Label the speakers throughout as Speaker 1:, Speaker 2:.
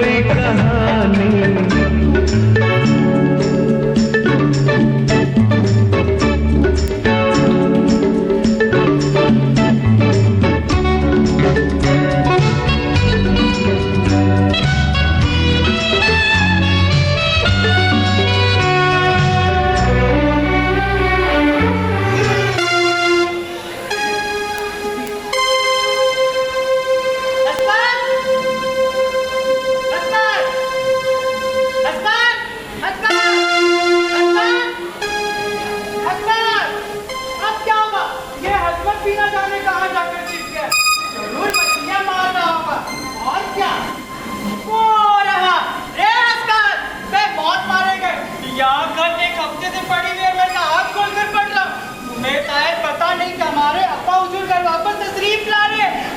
Speaker 1: कोई कहानी।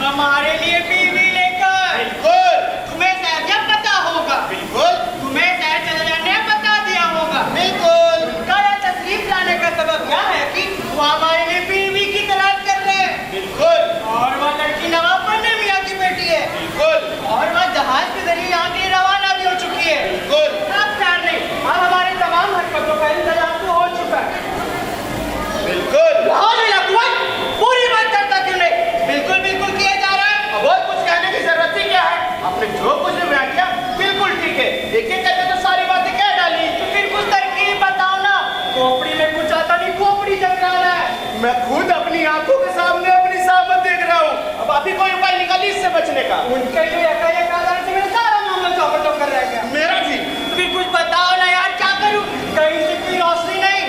Speaker 2: हमारे लिए बीवी लेकर।
Speaker 3: बिल्कुल।
Speaker 2: तुम्हें शायद यह पता होगा।
Speaker 3: बिल्कुल।
Speaker 2: तुम्हें शायद चले जाने बता दिया होगा।
Speaker 3: बिल्कुल।
Speaker 2: उनका यह तशरीफ लाने का सबब क्या है कि वो हमारे लिए बीवी की तलाश कर रहे हैं।
Speaker 3: बिल्कुल।
Speaker 2: और वह लड़की नवाब बने मियाँ की बेटी है।
Speaker 3: बिल्कुल।
Speaker 2: और वह जहाज के जरिए यहाँ के लिए रवाना भी हो चुकी है।
Speaker 3: बिल्कुल।
Speaker 2: अब ख्याल नहीं, अब हमारे तमाम हरकतों का इंतजाम तो हो चुका है।
Speaker 3: बिल्कुल।
Speaker 2: पूरी बात करता क्यों नहीं? बिल्कुल बिल्कुल किया जा रहा है।
Speaker 3: अब और कुछ कहने की जरूरत ही क्या है? आपने जो कुछ भी बयान किया बिल्कुल ठीक है। एक एक करके तो सारी बातें कह डाली।
Speaker 2: तो फिर कुछ तरकीब बताओ ना। खोपड़ी में कुछ आता नहीं, खोपड़ी जल रहा है।
Speaker 3: मैं खुद अपनी आंखों के सामने अपनी सामत देख रहा हूँ। अब आप ही कोई उपाय निकालिए इससे बचने का।
Speaker 2: उनके जो एकाएक आधार से मेरा सारा मामला चौपटों कर रह गया।
Speaker 3: मेरा भी।
Speaker 2: तो फिर कुछ बताओ ना यार, क्या करूँ? कहीं से कोई रोशनी नहीं।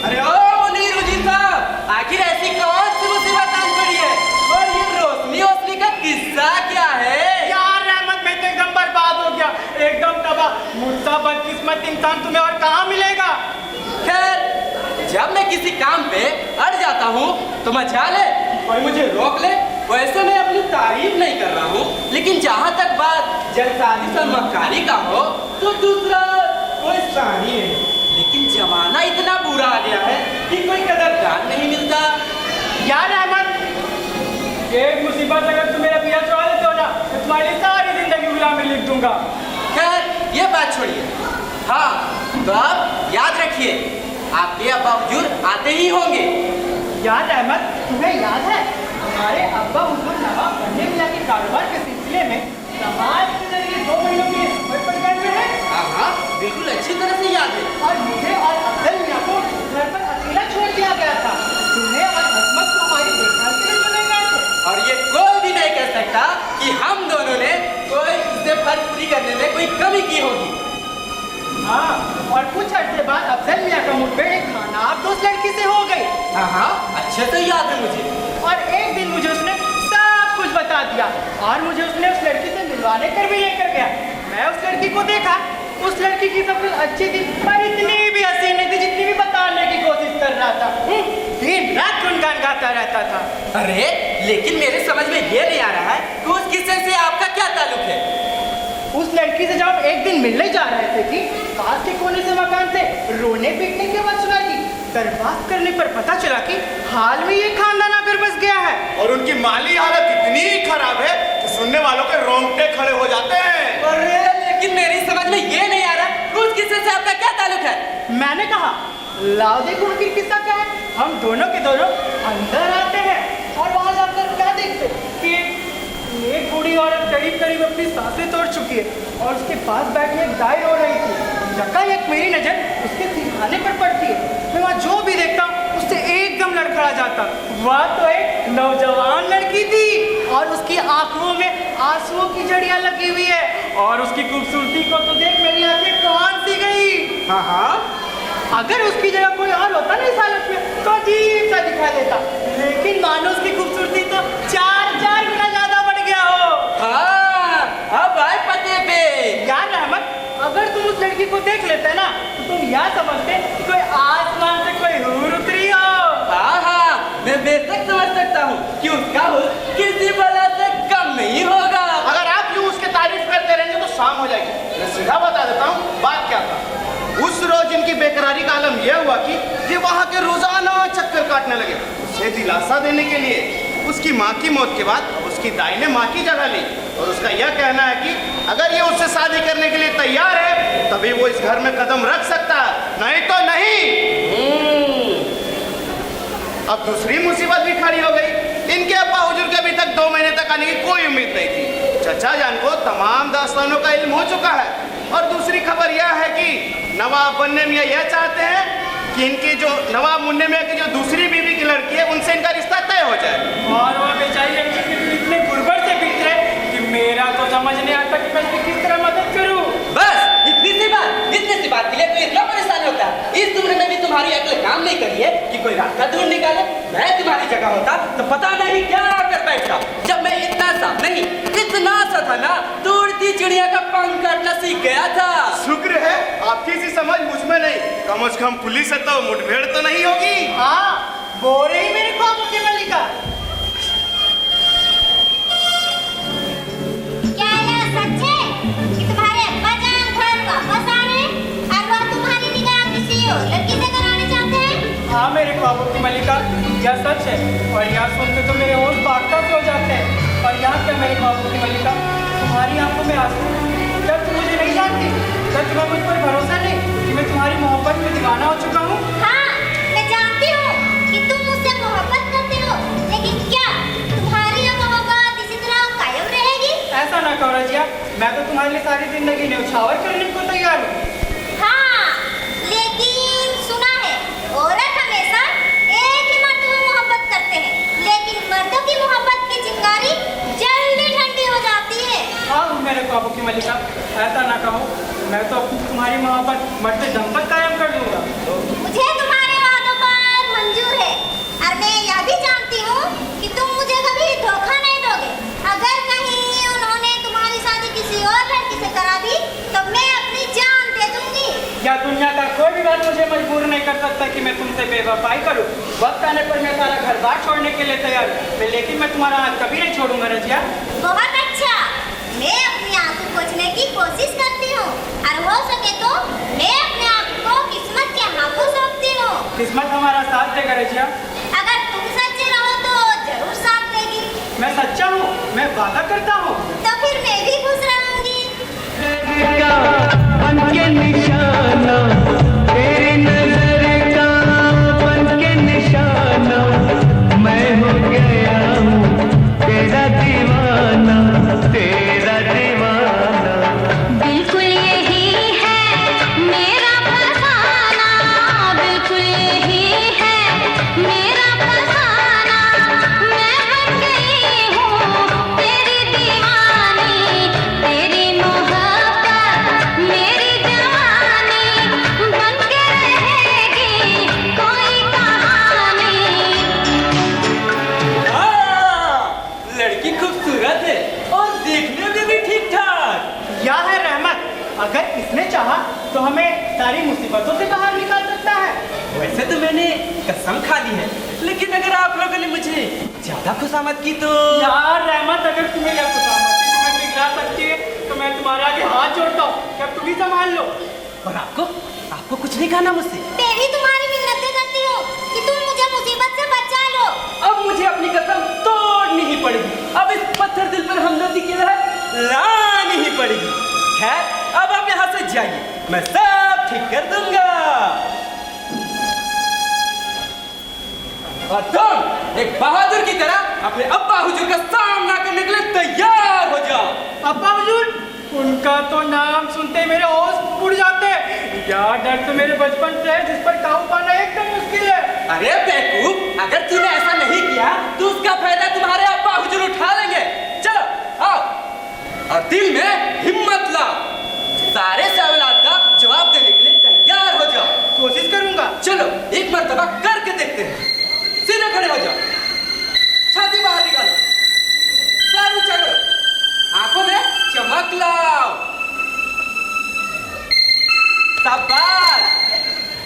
Speaker 4: अरे ओ मुनीर उजीर साहब, आखिर ऐसी कौन सी मुसीबत आन पड़ी है? और ये रोशनी का किस्सा क्या है?
Speaker 2: यार रहमत, मैं तो एकदम बर्बाद हो गया, एकदम तबाह। मुझसा बदकिस्मत इंसान तुम्हें और कहाँ मिलेगा?
Speaker 4: खैर, जब मैं किसी काम पे अड़ जाता हूँ तो मजाल है कोई मुझे रोक ले। वैसे मैं अपनी तारीफ नहीं कर रहा हूँ, लेकिन जहाँ तक बात जलसाजी और मक्कारी का हो तो दूसरा कोई सानी है। लेकिन जमाना इतना बुरा आ गया है कि कोई कदरदान नहीं मिलता।
Speaker 2: यार रहमत, एक मुसीबत अगर तुम मेरा पिया चुरा लेते हो ना, तो तुम्हारी सारी जिंदगी गुलामी लिख दूंगा।
Speaker 4: खैर, ये बात छोड़िए। हाँ, तो अब याद रखिए, आपके अब्बा हुजूर आते ही होंगे।
Speaker 2: यार रहमत, तुम्हें याद है हमारे अब्बा हुजूर नवाब बनने मियाँ के कारोबार के सिलसिले में समाज के जरिए 2 महीनों के लिए सफर पर गए हुए हैं?
Speaker 4: हाँ, बिल्कुल अच्छी तरह से याद है।
Speaker 2: और मुझे और अफजल मियाँ को घर पर अकेला छोड़ दिया गया था। तुम्हें और अजमत को हमारी देखभाल के लिए चुने गए थे।
Speaker 4: और ये कोई भी नहीं कह सकता कि हम दोनों ने कोई इससे फर्क पूरी करने में कोई कमी की होगी।
Speaker 2: हाँ, और कुछ अर्से बाद अफजल मियाँ का मुठभेड़ एक खानाब दोस्त लड़की से हो गई।
Speaker 4: हाँ, अच्छे से याद है मुझे।
Speaker 2: और एक दिन मुझे उसने सब कुछ बता दिया और मुझे उसने उस लड़की से मिलवाने कर भी लेकर गया। मैं उस लड़की को देखा, उस लड़की की सब कुछ अच्छी थी, पर इतनी भी हसीन नहीं थी जितनी भी बताने की कोशिश कर रहा था। दिन रात गुनगान गाता रहता था।
Speaker 4: अरे, लेकिन मेरे समझ में ये नहीं आ रहा है कि उस किस्से से आपका क्या ताल्लुक है?
Speaker 2: उस लड़की से जब हम एक दिन मिलने जा रहे थे कि पास के कोने से मकान से रोने पीटने की आवाज सुनाई दी। दरवाज़ करने पर पता चला कि हाल में ये खानदान आकर बस गया है।
Speaker 3: और उनकी माली हालत इतनी खराब है कि सुनने वालों के रोंगटे खड़े हो जाते हैं।
Speaker 4: अरे, लेकिन मेरी समझ में ये नहीं आ रहा कि उस किस्से से आपका क्या ताल्लुक है?
Speaker 2: मैंने कहा, लाओ देखो आखिर किस्सा क्या है। हम दोनों के दोनों अंदर आते हैं और वहां जाकर क्या देखते कि एक बूढ़ी औरत करीब करीब अपनी सांसें तोड़ चुकी है और उसके पास बैठी एक दाई रो रही थी। यकायक मेरी नजर उसके सिरहाने पर पड़ती है। मैं वहाँ जो भी देखता हूँ उससे एकदम लड़खड़ा जाता। वह तो एक नौजवान लड़की थी और उसकी आंखों में आंसुओं की जड़ियाँ लगी हुई है और उसकी खूबसूरती को तो देख मेरी आंखें कान सी गई।
Speaker 4: हाँ,
Speaker 2: अगर उसकी जगह कोई और होता ना इस हालत में तो अजीब सा दिखा देता, लेकिन मानो उसकी खूबसूरती तो 4 गुना ज्यादा बढ़ गया हो।
Speaker 4: हाँ, अब आए पते पे।
Speaker 2: यार रहमत, अगर तुम उस लड़की को देख लेते ना तो तुम यह समझते कि कोई आसमान से कोई हूर उतरी हो।
Speaker 4: हाँ, मैं बेशक समझ सकता हूँ कि उसका हुस्न किसी बला से कम नहीं होगा।
Speaker 3: अगर आप यूं उसकी तारीफ करते रहेंगे तो शाम हो जाएगी। मैं सीधा बता देता हूँ बात क्या था। उस रोज इनकी बेकरारी का आलम यह हुआ कि ये वहाँ के रोजाना चक्कर काटने लगे उसे दिलासा देने के लिए। उसकी माँ की मौत के बाद अब उसकी दाई ने माँ की जगह ली और उसका यह कहना है कि अगर ये उससे शादी करने के लिए तैयार है तभी वो इस घर में कदम रख सकता है, नहीं तो नहीं। अब दूसरी मुसीबत भी खड़ी हो गई। इनके अब्बा हुजूर के अभी तक 2 महीने तक आने की कोई उम्मीद नहीं थी। चचा जान को तमाम दास्तानों का इल्म हो चुका है और दूसरी खबर यह है कि नवाब बनने मियाँ यह चाहते हैं कि इनकी जो नवाब मुन्ने मियाँ की जो दूसरी बीवी की लड़की है उनसे इनका रिश्ता तय हो जाए।
Speaker 2: और वो बेचारी लड़की की इतने गुर्बर से बीत रहे कि मेरा तो समझ नहीं आता कि मैं इसकी किस तरह मदद करूं।
Speaker 4: बस इतनी सी बात के लिए तो इतना परेशान होता है। इस उम्र में भी तुम्हारी अक्ल काम नहीं करी है कि कोई रास्ता ढूंढ निकाले। मैं तुम्हारी जगह होता तो पता नहीं क्या कर बैठा। जब मैं इतना सा नहीं इतना सा था ना तो उड़ती चिड़िया का पंख काटना सीख गया था।
Speaker 3: शुक्र है आपकी सी समझ मुझ में नहीं, कम से कम पुलिस है तो मुठभेड़ तो नहीं होगी।
Speaker 2: हाँ, बोल रही मेरे ख्वाबों की मल्लिका।
Speaker 1: क्या यह सच है कि तुम्हारे अब्बा जान घर वापस आ रहे हैं और वह तुम्हारी निकाह किसी और लड़की से कराने चाहते हैं?
Speaker 2: हाँ मेरे ख्वाबों की मल्लिका, यह सच है और यह सुन के तो मेरे होश भागता हो जाते हैं। और यहाँ क्या मेरे ख्वाबों की मल्लिका, तुम्हारी आंखों में आंसू? क्या तुम मुझे नहीं जानती? क्या तुम्हें मुझ पर भरोसा नहीं कि मैं तुम्हारी मोहब्बत में दीवाना हो चुका हूँ?
Speaker 1: हाँ, मैं जानती हूँ कि तुम मुझसे मोहब्बत करते हो, लेकिन क्या तुम्हारी यह मोहब्बत इसी तरह कायम रहेगी?
Speaker 2: ऐसा ना करो रजिया, मैं तो तुम्हारे लिए सारी जिंदगी न्यौछावर करने को तैयार हूँ।
Speaker 1: हाँ, लेकिन सुना है औरत हमेशा एक ही मर्द में मोहब्बत करते हैं, लेकिन मर्दों की मोहब्बत की चिंगारी जल्दी ठंडी हो जाती है।
Speaker 2: हाँ मेरे ख्वाबों की मल्लिका, ऐसा ना कहो, मैं तो तुम्हारी मोहब्बत मरते दम तक कायम कर दूंगा।
Speaker 1: मुझे तुम्हारे वादों पर मंजूर है और मैं यह भी जानती हूँ कि तुम मुझे कभी धोखा नहीं दोगे। अगर कहीं उन्होंने तुम्हारी शादी किसी और लड़की से करा दी तो मैं अपनी जान दे दूंगी।
Speaker 2: या दुनिया का कोई भी बात मुझे मजबूर नहीं कर सकता कि मैं तुमसे बेवफाई करूं। वक्त आने पर मैं सारा घर बार छोड़ने के लिए तैयार हूं, लेकिन मैं तुम्हारा हाथ कभी नहीं छोड़ूंगा रजिया।
Speaker 1: बहुत अच्छा, मैं अपनी आंखों पोंछने की कोशिश करती हूँ और हो सके तो मैं अपने आप को किस्मत के हाथों सौंपती हूँ।
Speaker 2: किस्मत हमारा साथ देगा रजिया।
Speaker 1: अगर तुम सच्चे रहो तो जरूर साथ देगी।
Speaker 2: मैं सच्चा हूँ, मैं वादा करता हूँ।
Speaker 1: तो फिर मैं भी खुश रहूंगी।
Speaker 5: बन के निशाना तेरी नजर का, बन के निशाना मैं हो गया हूँ तेरा दीवाना, तेरा दीवाना।
Speaker 1: बिल्कुल यही है मेरा फसाना, बिल्कुल यही है मेरा फसाना। मैं बन गई हूँ तेरी दीवानी, तेरी मोहब्बत मेरी जवानी, बन के रहेगी कोई कहानी।
Speaker 4: लड़की खूबसूरत है और देखने में भी ठीक ठाक।
Speaker 2: यह है रहमत, अगर इसने चाहा तो हमें सारी मुसीबतों से बाहर निकाल सकता है।
Speaker 4: वैसे तो मैंने कसम खा ली है, लेकिन अगर आप लोगों ने मुझे ज्यादा खुशामद की तो
Speaker 2: यार रहमत, अगर तुम्हें यह खुशामदी तुम्हें पिघला सकती है तो मैं तुम्हारे आगे हाथ जोड़ता हूँ, क्या तुम ही संभाल लो।
Speaker 4: और आपको कुछ नहीं कहना मुझसे।
Speaker 1: मैं भी तुम्हारी मिन्नतें करती हूँ कि तुम मुझे मुसीबत से बचा लो।
Speaker 4: अब मुझे अपनी कसम तोड़नी ही पड़ेगी। अब इस पत्थर दिल पर हमदर्दी की लहर लानी ही पड़ेगी। खैर, अब आप यहाँ से जाइए, मैं सब ठीक कर दूंगा। और तुम एक बहादुर की तरह अपने अब्बा हुजूर का सामना करने के लिए तैयार हो जाओ।
Speaker 2: अब्बा हुजूर, उनका तो नाम सुनते ही मेरे होश उड़ जाते हैं। यार डर तो मेरे बचपन से है जिस पर काबू पाना एकदम मुश्किल है।
Speaker 4: अरे बेवकूफ, अगर तूने ऐसा नहीं किया तो उसका फायदा तुम्हारे अब्बा हुजूर उठा लेंगे। चलो आओ और दिल में हिम्मत लाओ, सारे सवालात का जवाब देने के लिए तैयार हो जाओ।
Speaker 2: कोशिश करूंगा।
Speaker 4: चलो एक मर्तबा करके देखते हैं। सीधे खड़े हो जाओ, छाती बाहर निकालो, सर ऊंचा करो, आंखों में चमक लाओ। शाबाश,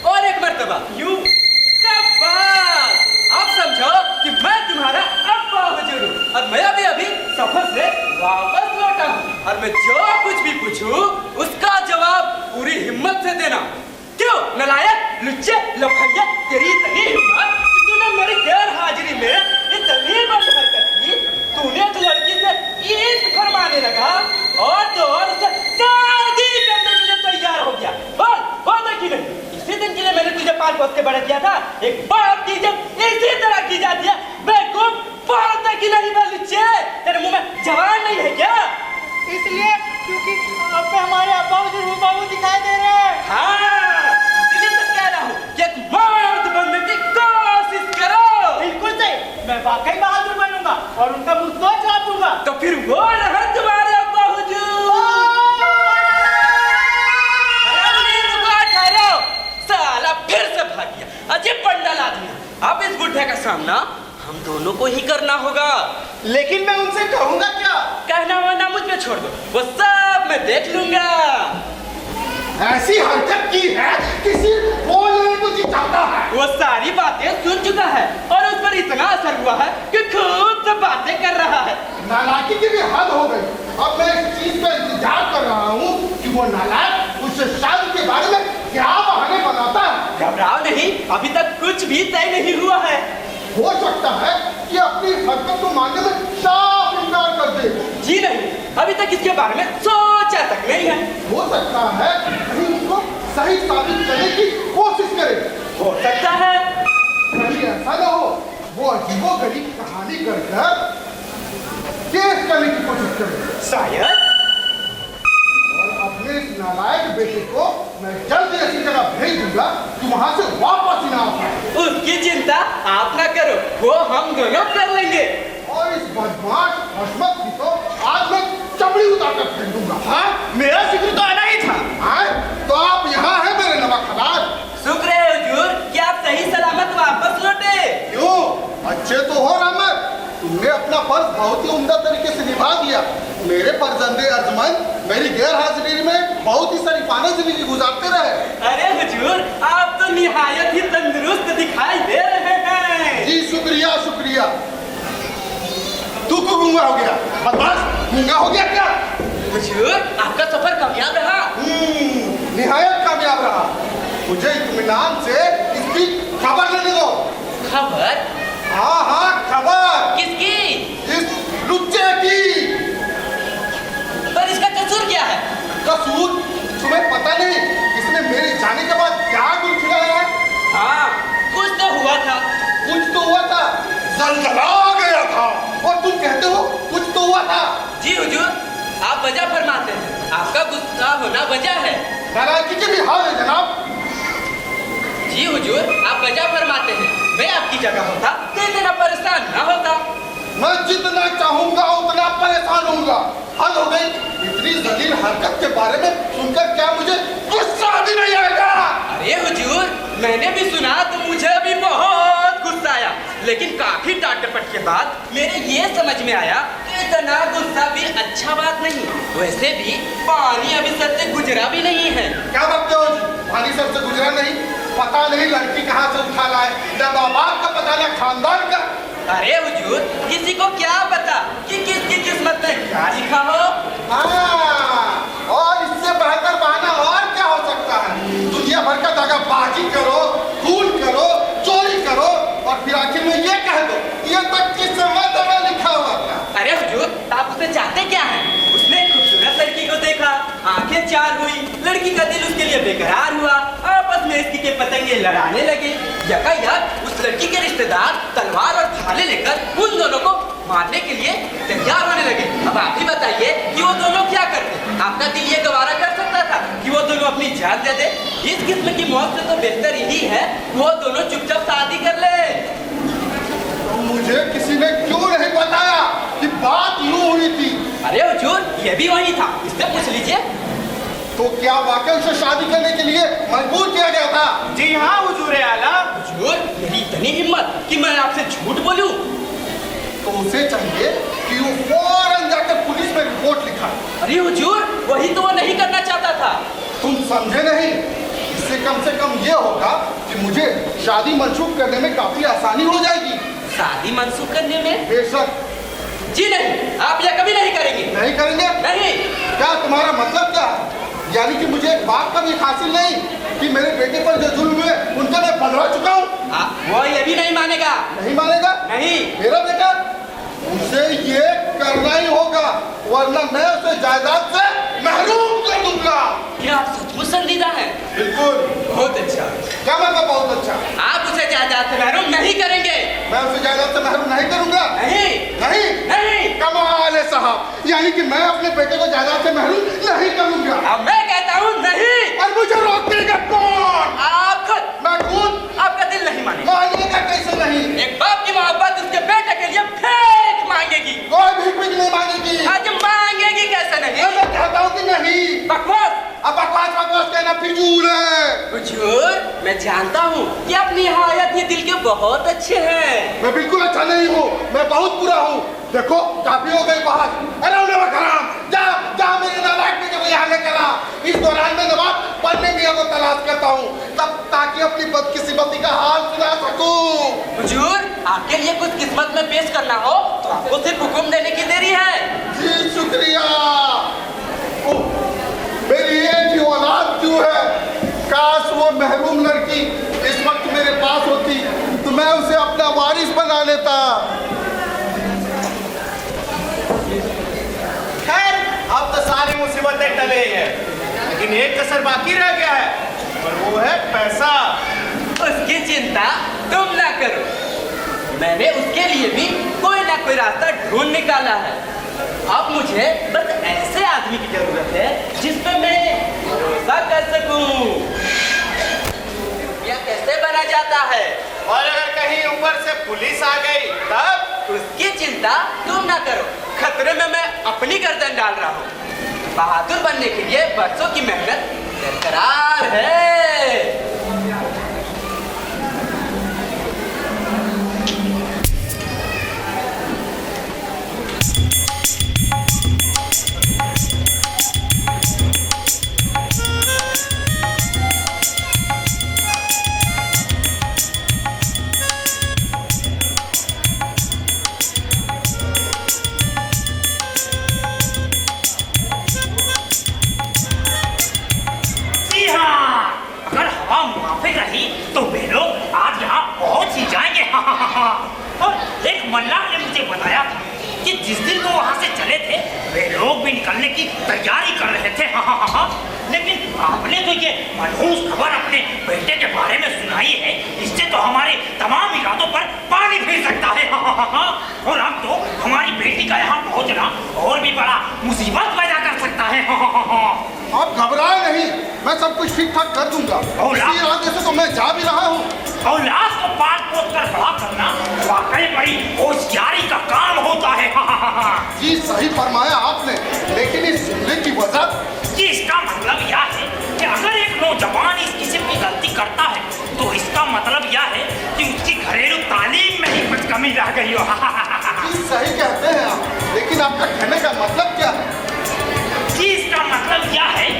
Speaker 4: और एक मर्तबा यूं। शाबाश, आप समझो कि मैं तुम्हारा अब्बा हुजूर हूं और मैं अभी सफर से वापस लौटा हूं और मैं जो कुछ भी पूछूं उसका जवाब पूरी हिम्मत से देना। क्यों नलायक, लुच्चे, लफंगे, तेरी इतनी हिम्मत कि तूने मेरी गैर हाजिरी में इतनी बड़ी हरकत की। तूने एक लड़की आने लगा और तो और उससे शादी करने के लिए तैयार हो गया। बोल होता कि नहीं? इसी दिन के लिए मैंने तुझे 5 वर्ष के बड़ा किया था। एक बाप की इज्जत इसी तरह की जाती है। बेवकूफ, बोलता कि नहीं बलुच्चे? तेरे मुंह में जवान नहीं है क्या?
Speaker 2: इसलिए क्योंकि आप पे हमारे अब्बा और बाबू दिखाई दे रहे हैं।
Speaker 4: हाँ, इसलिए तो कह रहा हूँ कि एक मर्द बनने की कोशिश करो।
Speaker 2: बिल्कुल सही, मैं वाकई बहादुर बनूंगा और उनका मुंह तो चाप दूंगा।
Speaker 4: तो फिर वो रहा तुम्हारे अब्बा हुजूर। ठहरो, साला फिर से भाग गया। अजब पंडाल आदमी। अब इस बुढ़े का सामना हम दोनों को ही करना होगा।
Speaker 3: लेकिन मैं उनसे कहूंगा क्या?
Speaker 4: कहना वरना मुझ पे छोड़ दो, वो सब मैं देख लूंगा।
Speaker 3: ऐसी हरकत की है किसी बोलने को जी चाहता है।
Speaker 4: वो सारी बातें सुन चुका है और उस पर इतना असर हुआ है कि खुद से बातें कर रहा है।
Speaker 3: नालायकी की भी हद हो गई। अब मैं इस चीज का इंतजार कर रहा हूँ कि वो नालायक उससे शादी के बारे में क्या बहाने बनाता है।
Speaker 4: घबराओ नहीं, अभी तक कुछ भी तय नहीं हुआ है।
Speaker 3: हो सकता है कि अपनी हरकत को मानने में साफ इनकार कर दे।
Speaker 4: जी नहीं, अभी तक इसके बारे में सोचा तक नहीं है।
Speaker 3: हो सकता है कहीं उसको सही साबित करने की कोशिश करे।
Speaker 4: हो सकता है
Speaker 3: कहीं ऐसा न हो वो अजीबोगरीब कहानी कर केस करने की कोशिश करे।
Speaker 4: शायद।
Speaker 3: और अपने इस नालायक बेटे को मैं जल्द ऐसी जगह भेज दूंगा कि वहां से वापस न आ पाए।
Speaker 4: उसकी चिंता आप ना करो, वो हम दोनों कर लेंगे।
Speaker 3: और इस बदमाश हशमत की तो आज मैं चमड़ी उतार कर फेंक दूंगा।
Speaker 4: हाँ, मेरा जिक्र तो आना ही था।
Speaker 3: आए तो आप यहाँ हैं मेरे नवाखदार।
Speaker 4: शुक्र है हुजूर कि आप सही सलामत वापस लौटे।
Speaker 3: क्यों? अच्छे तो हो रहमत, तुमने अपना फर्ज बहुत ही उम्दा तरीके से निभा दिया। मेरे फर्जंदे अर्जमंद मेरी गैर हाजिरी में बहुत ही शरीफाना जिंदगी गुजारते रहे।
Speaker 4: अरे हुजूर, आप तो निहायत ही तंदुरुस्त दिखाई दे रहे हैं।
Speaker 3: जी शुक्रिया शुक्रिया। तू क्यों गूंगा हो गया? बदमाश, गूंगा हो गया क्या?
Speaker 4: हुजूर, आपका सफर कामयाब रहा।
Speaker 3: निहायत कामयाब रहा। मुझे इत्मीनान से इसकी खबर लेने दो।
Speaker 4: खबर?
Speaker 3: हाँ हाँ खबर।
Speaker 4: किसकी?
Speaker 3: इस लुच्चे की।
Speaker 4: पर इसका कसूर क्या है?
Speaker 3: कसूर? तुम्हें पता नहीं इसने मेरे जाने के बाद क्या गुल खिलाया है?
Speaker 4: हाँ, कुछ तो हुआ था।
Speaker 3: कुछ तो हुआ था, जलजला आ गया था। और तुम कहते हो कुछ तो हुआ था।
Speaker 4: जी हुजूर, आप वजह फरमाते हैं। आपका गुस्सा होना वजह है।
Speaker 3: नाराजगी के भी हाल है जनाब।
Speaker 4: जी हुजूर, आप वजह फरमाते हैं। मैं आपकी जगह होता तो इतना परेशान ना होता।
Speaker 3: मैं जितना चाहूंगा उतना परेशान होऊंगा। हद हो गई। इतनी जलील हरकत के बारे में सुनकर क्या मुझे गुस्सा भी नहीं आएगा?
Speaker 4: अरे हुजूर, मैंने भी सुना तो मुझे भी बहुत गुस्सा आया, लेकिन काफी डांट डपट के बाद मेरे ये समझ में आया कि इतना गुस्सा भी अच्छा बात नहीं। वैसे भी पानी अभी सर से गुजरा भी नहीं है।
Speaker 3: क्या बकते हो जी? पानी सर से गुजरा नहीं? पता नहीं लड़की कहाँ से उठा लाए। न माँ बाप का पता न खानदान का।
Speaker 4: अरे हुजूर, किसी को क्या पता कि किसकी किस्मत में क्या लिखा हो।
Speaker 3: हाँ, और इससे बेहतर बहाना और क्या हो सकता है? दुनिया भर का दगाबाजी करो, खून करो, चोरी करो और फिर आखिर में ये कह दो ये तो किस्मत में लिखा हुआ था।
Speaker 4: अरे हुजूर, आप उसे चाहते क्या हैं? उसने एक खूबसूरत लड़की को देखा, आंखें चार हुई, लड़की का दिल उसके लिए बेकरार हुआ, आपस में इसकी के पतंगे लड़ाने लगे। यकायक उस लड़की के रिश्तेदार तलवार और भाले लेकर उन दोनों को मारने के लिए तैयार होने लगे। अब आप ही बताइए कि वो दोनों क्या करते? आपका दिल ये गवारा कर सकता था कि वो दोनों अपनी जान दे दे? इस किस्म की मौत से तो बेहतर यही है वो दोनों चुपचाप शादी कर ले।
Speaker 3: मुझे किसी ने क्यों नहीं बताया कि बात यूं हुई थी?
Speaker 4: अरे हुजूर, ये भी वही था, इससे पूछ लीजिए।
Speaker 3: तो क्या वाकई उसे शादी करने के लिए मजबूर किया गया था?
Speaker 2: जी हाँ हुजूर आला।
Speaker 4: हुजूर, मेरी इतनी हिम्मत कि मैं आपसे झूठ बोलूं?
Speaker 3: तो उसे चाहिए कि वो फौरन जाकर पुलिस में रिपोर्ट लिखाए।
Speaker 4: अरे हुजूर, वही तो वो नहीं करना चाहता था।
Speaker 3: तुम समझे नहीं? इससे कम से कम ये होगा कि मुझे शादी मंसूख करने में काफी आसानी हो जाएगी।
Speaker 4: शादी मंसूख करने में?
Speaker 3: बेशक।
Speaker 4: जी नहीं, आप यह कभी नहीं करेंगे।
Speaker 3: नहीं करेंगे?
Speaker 4: नहीं।
Speaker 3: क्या तुम्हारा मतलब क्या है? यानी कि मुझे एक बात का भी हासिल नहीं कि मेरे बेटे पर जो जुल्म हुए उनका मैं बदला चुका हूँ?
Speaker 4: वो ये भी नहीं मानेगा।
Speaker 3: नहीं मानेगा?
Speaker 4: नहीं।
Speaker 3: मेरा बेटा, उसे ये
Speaker 6: करना ही होगा, वरना मैं उसे जायदाद से महरूम कर दूंगा।
Speaker 4: क्या आप सचमुच संजीदा हैं?
Speaker 6: बिल्कुल।
Speaker 4: बहुत अच्छा।
Speaker 6: क्या मतलब बहुत अच्छा?
Speaker 4: आप उसे जायदाद से महरूम नहीं करेंगे।
Speaker 6: मैं उसे जायदाद से महरूम नहीं करूंगा।
Speaker 4: नहीं
Speaker 6: नहीं
Speaker 4: नहीं।
Speaker 6: कमाल है साहब, यानी कि मैं अपने बेटे को जायदाद से महरूम नहीं करूंगा।
Speaker 4: अब मैं कहता हूँ नहीं।
Speaker 6: और मुझे रोकेगा कौन?
Speaker 4: आप खुद।
Speaker 6: मैं खुद?
Speaker 4: आपका दिल नहीं मानेगा।
Speaker 6: मानेगा कैसे नहीं?
Speaker 4: एक बाप की मोहब्बत उसके बेटे के लिए फेंक मांगेगी।
Speaker 6: कोई भी कुछ नहीं मांगेगी।
Speaker 4: आज मांगेगी कैसे नहीं?
Speaker 6: मैं कहता हूँ कि नहीं।
Speaker 4: बकवास।
Speaker 6: अब बकवास बकवास कहना फिजूल है।
Speaker 4: हुजूर, मैं जानता हूँ कि आप निहायत ये दिल के बहुत अच्छे हैं।
Speaker 6: मैं बिल्कुल अच्छा नहीं हूँ, मैं बहुत बुरा हूँ। देखो काफी हो गई बात। अरे नवाब, जा जा मेरे नालायक बेटे को यहाँ लेकर आ। इस दौरान मैं नवाब पढ़ने मियाँ को तलाश करता हूँ, तब ताकि अपनी बदकिस्मती का हाल सुना सकूं।
Speaker 4: हुजूर, आपके लिए कुछ किस्मत में पेश करना हो तो आपको सिर्फ हुक्म देने की देरी है।
Speaker 6: जी शुक्रिया। मेरी एक ही औलाद क्यों है? काश वो महरूम लड़की इस वक्त मेरे पास होती तो मैं उसे अपना वारिस बना लेता।
Speaker 3: खैर अब तो सारी मुसीबतें टले हैं, लेकिन एक कसर बाकी रह गया है और वो है पैसा।
Speaker 4: उसकी चिंता तुम ना करो, मैंने उसके लिए भी कोई ना कोई रास्ता ढूंढ निकाला है। अब मुझे बस ऐसे आदमी की जरूरत है जिस पे मैं भरोसा कर सकूं। यह कैसे बना जाता है?
Speaker 3: और अगर कहीं ऊपर से पुलिस आ गई तब?
Speaker 4: उसकी चिंता तुम ना करो, खतरे में मैं अपनी गर्दन डाल रहा हूँ। बहादुर बनने के लिए बरसों की मेहनत बरकरार है।
Speaker 7: तो वे लोग आज यहाँ पहुँच ही जाएंगे। और एक मल्लाह ने मुझे बताया था कि जिस दिन वो वहाँ से चले थे वे लोग भी निकलने की तैयारी कर रहे थे। लेकिन आपने तो ये मनहूस खबर अपने बेटे के बारे में सुनाई है, इससे तो हमारे तमाम इरादों पर पानी फिर सकता है। और अब तो हमारी बेटी का यहाँ पहुँचना और भी बड़ा मुसीबत पैदा कर सकता है।
Speaker 6: आप घबराए नहीं, मैं सब कुछ ठीक ठाक कर दूंगा। इसी इरादे से तो मैं जा भी रहा हूँ।
Speaker 7: औलाद को पाल पोस कर बड़ा करना वाकई बड़ी होशियारी का काम होता है।
Speaker 6: जी सही फरमाया आपने, लेकिन इस जुमले की वजह?
Speaker 7: जी इसका मतलब यह है कि अगर एक नौजवान इस किस्म की गलती करता है तो इसका मतलब यह है कि उसकी घरेलू तालीम में ही कुछ कमी रह गई हो।
Speaker 6: जी सही कहते हैं आप, लेकिन आपका कहने का मतलब क्या है?
Speaker 7: जी इसका मतलब यह है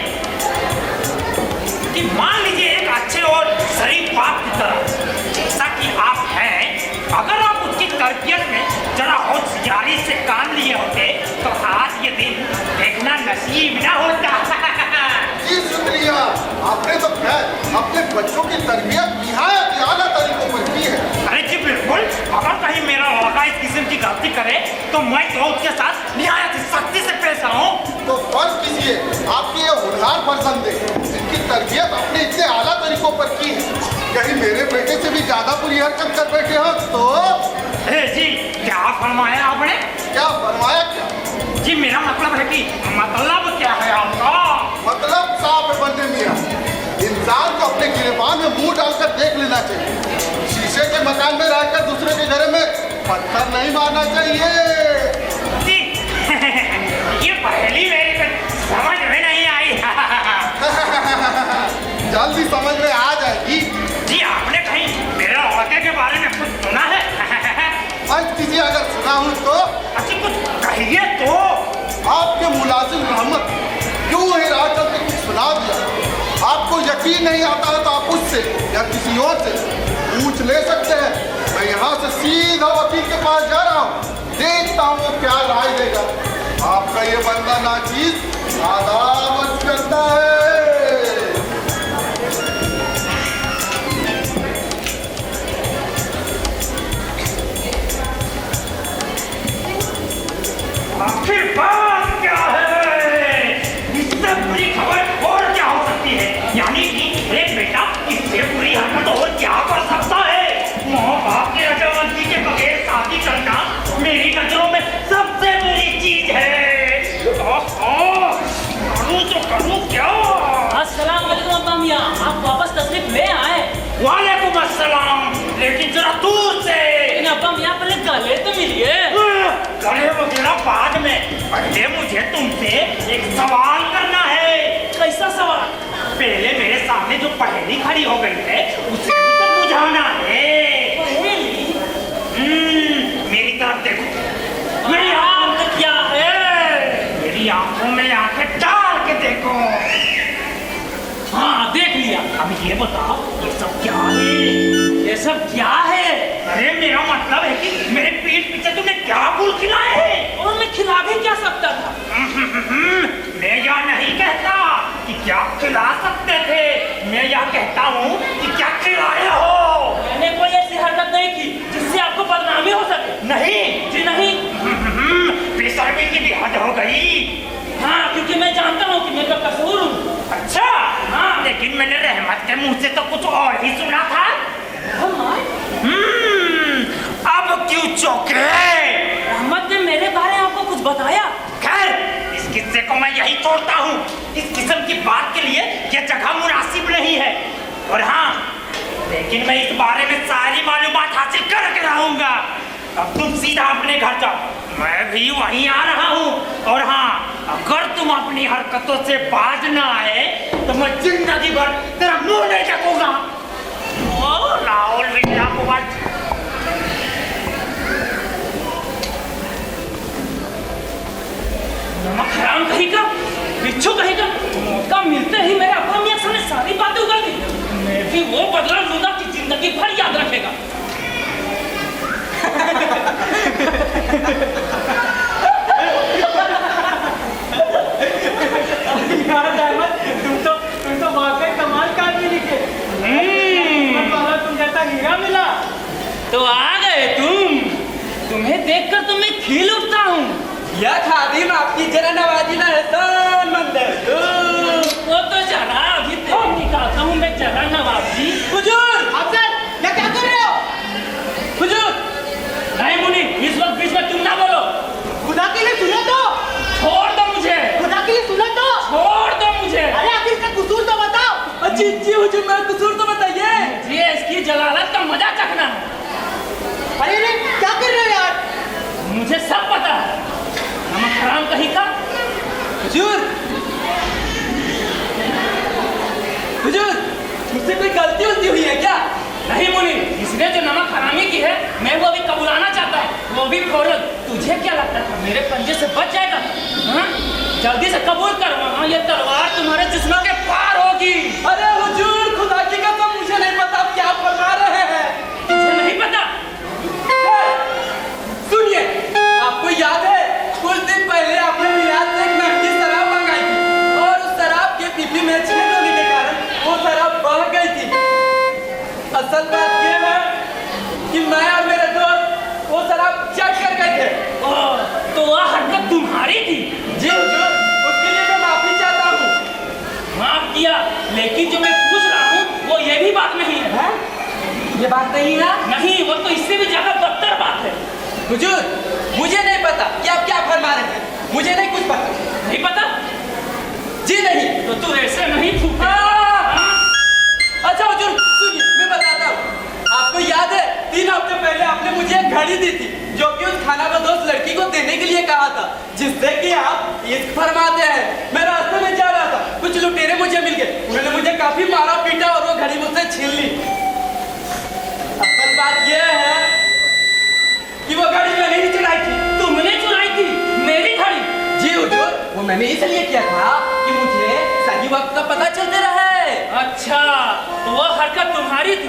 Speaker 7: कि मान लीजिए एक अच्छे और शरीफ बाप की तरह जैसा कि आप हैं, अगर आप उसकी तरबियत में जरा होशियारी से काम लिए होते तो आज ये दिन देखना नसीब न होता।
Speaker 6: जी शुक्रिया, आपने तो खैर अपने बच्चों की तरबियत निहायत आला तरीकों पर की है।
Speaker 7: अरे जी बिल्कुल, अगर कहीं मेरा लड़का इस किस्म की गलती करे तो मैं तो उसके साथ निहायत सख्ती से पेश आऊं।
Speaker 6: तो फर्ज कीजिए आपके ये होनहार फर्जंद इनकी तरबियत अपने इतने आला तरीकों पर की है, कहीं मेरे बेटे से भी ज्यादा बुरी हरकत कर बैठे हो तो?
Speaker 7: जी क्या फरमाया आपने?
Speaker 6: क्या फरमाया क्या?
Speaker 7: जी मेरा मतलब है कि मतलब क्या है आपका?
Speaker 6: मतलब साफ है बंदे मियां, इंसान को अपने गिरेबान में मुंह डालकर देख लेना चाहिए। शीशे के मकान में रहकर दूसरे के घर में पत्थर नहीं मारना चाहिए।
Speaker 7: जी ये पहली मेरी तो समझ में नहीं आई।
Speaker 6: जल्दी समझ में आ जाएगी।
Speaker 7: जी आपने कहीं मेरे लड़के के बारे में कुछ सुना है?
Speaker 6: फर्ज कीजिए अगर सुना हूँ तो?
Speaker 7: अच्छा कुछ कहिए तो।
Speaker 6: आपके मुलाजिम रहमत क्यों नहीं रहा करके कुछ सुना दिया। आपको यकीन नहीं आता है तो आप उससे या किसी और से पूछ ले सकते हैं। मैं यहाँ से सीधा वकील के पास जा रहा हूँ, देखता हूँ वो क्या राय देगा। आपका ये बंदा नाचीज आदावत करता है।
Speaker 8: मियाँ, आप वापस तशरीफ ले आए।
Speaker 7: वालेकुम अस्सलाम, लेकिन जरा दूर से।
Speaker 8: लेकिन अब्बा मियाँ पहले गले तो मिलिए।
Speaker 7: गले वगैरह बाद में, पहले मुझे तुमसे एक सवाल करना है।
Speaker 8: कैसा सवाल?
Speaker 7: पहले मेरे सामने जो पहेली खड़ी हो गई है उसे भी तो बुझाना है।
Speaker 8: पहेली?
Speaker 7: मेरी तरफ देखो।
Speaker 8: मेरी आँखों में क्या है?
Speaker 7: मेरी आंखों में आंखें डाल के देखो।
Speaker 8: हाँ, देख लिया।
Speaker 7: अब ये बताओ, ये सब क्या है?
Speaker 8: ये सब क्या है?
Speaker 7: अरे मेरा मतलब है कि मेरे पीठ पीछे तुमने क्या फूल खिलाए हैं?
Speaker 8: और मैं खिला भी क्या सकता था?
Speaker 7: मैं यह नहीं कहता कि क्या खिला सकते थे, मैं यह कहता हूँ कि क्या खिलाए हो।
Speaker 8: मैंने कोई ऐसी हरकत नहीं की जिससे आपको बदनामी हो सके।
Speaker 7: नहीं
Speaker 8: जी नहीं।
Speaker 7: बेशर्मी की भी हद हो गई।
Speaker 8: हाँ, क्योंकि मैं जानता हूँ कि मेरा कसूर हूँ।
Speaker 7: अच्छा, हाँ, लेकिन मैंने रहमत के मुंह से तो कुछ और ही सुना था। अब क्यों चौंके?
Speaker 8: रहमत ने मेरे बारे में आपको कुछ बताया?
Speaker 7: खैर, इस किस्से को मैं यही छोड़ता हूँ। इस किस्म की बात के लिए यह जगह मुनासिब नहीं है। और हाँ, लेकिन मैं इस बारे में सारी मालूमात हासिल करके रहूंगा। अब तुम सीधा अपने घर जाओ, मैं भी वहीं आ रहा हूँ। और हाँ, अगर तुम अपनी हरकतों से बाज ना आए तो मैं जिंदगी भर तेरा मुंह नहीं देखूंगा। ओ राहुल विद्या कुमार,
Speaker 8: नमक हराम कहीं का, बिच्छू कहीं का। मौका मिलते ही मेरे अब्बा मियाँ सामने सारी बातें उगल दी। मैं भी वो बदला लूंगा कि जिंदगी भर याद रखेगा।
Speaker 2: तुम तो वाकई कमाल का आदमी निकले। तुम जैसा हीरा मिला।
Speaker 8: तो आ गए तुम। तुम्हें देखकर तो मैं खिल उठता हूँ।
Speaker 4: यह खादिम आपकी जरा नवाजी ना एहसान मंद है।
Speaker 8: वो तो जरा अभी तेरे निकालता हूँ मैं जरा नवाजी।
Speaker 4: हुजूर,
Speaker 2: अफसर, ये क्या कर रहे हो?
Speaker 8: हुजूर, नहीं मुनी, इस वक्त बीच में तुम ना बोलो।
Speaker 2: खुदा के लिए सुनो तो।
Speaker 8: छोड़ दो मुझे।
Speaker 2: खुदा के लिए सुनो तो।
Speaker 8: छोड़ दो मुझे।
Speaker 2: अरे आखिर इसका कसूर तो बताओ।
Speaker 4: जी जी हुजूर, मेरा कसूर तो बताइए।
Speaker 8: ये इसकी जलालत का मजा चखना है।
Speaker 2: अरे रे, क्या कर रहे हो यार?
Speaker 8: मुझे सब पता है। नमक हराम कहीं का।
Speaker 4: हुजूर, हुजूर, मुझसे कोई गलती उलती हुई है क्या?
Speaker 8: नहीं मुनी, इसने जो नमक हरामी की है मैं वो अभी कबूलाना चाहता हूँ, वो भी फौरन। तुझे क्या लगता था मेरे पंजे से बच जाएगा? हाँ? जल्दी से कबूल कर, वहाँ ये तलवार तुम्हारे जिस्म के पार होगी।
Speaker 4: अरे हुजूर, खुदा की कसम मुझे नहीं पता आप क्या फरमा रहे हैं।
Speaker 8: तुझे नहीं पता?
Speaker 4: सुनिए, आपको याद है कुछ दिन पहले आपने मिलाद से एक महंगी शराब मंगाई थी और उस शराब के पीपी में छेद होने के कारण वो शराब बह गई थी। असल बात ये है कि मैं और मेरे दोस्त वो शराब चख कर गए थे।
Speaker 8: तो वह हरकत तुम्हारी थी?
Speaker 4: जी हुजूर, उसके लिए मैं माफी चाहता हूँ।
Speaker 8: माफ किया, लेकिन जो मैं पूछ रहा हूँ वो ये भी बात नहीं है।
Speaker 4: ये बात नहीं है?
Speaker 8: नहीं, वो तो इससे भी ज्यादा बदतर बात है।
Speaker 4: हुजूर, मुझे नहीं पता कि आप क्या फरमा रहे हैं। मुझे नहीं कुछ पता।
Speaker 8: नहीं पता?
Speaker 4: जी नहीं।
Speaker 8: तो तू ऐसे नहीं फूके।
Speaker 4: अच्छा हुजूर, सुनिए, मैं बताता हूँ। आपको याद है 3 हफ्ते पहले आपने मुझे एक घड़ी दी थी जो कि उस खानाबदोश लड़की को देने के लिए कहा था जिससे कि आप इश्क फरमाते हैं। मैं रास्ते में जा रहा था, कुछ लुटेरे मुझे मिल गए। उन्होंने मुझे काफी मारा पीटा और वो घड़ी मुझसे छीन ली। असल बात यह है कि वो घड़ी मैंने ही चुराई थी।
Speaker 8: तुमने चुराई थी मेरी घड़ी?
Speaker 4: जी हुजूर, वो मैंने इसलिए किया था कि मुझे सही वक्त का पता चलते रहे।
Speaker 8: अच्छा, तो वो हरकत तुम्हारी थी।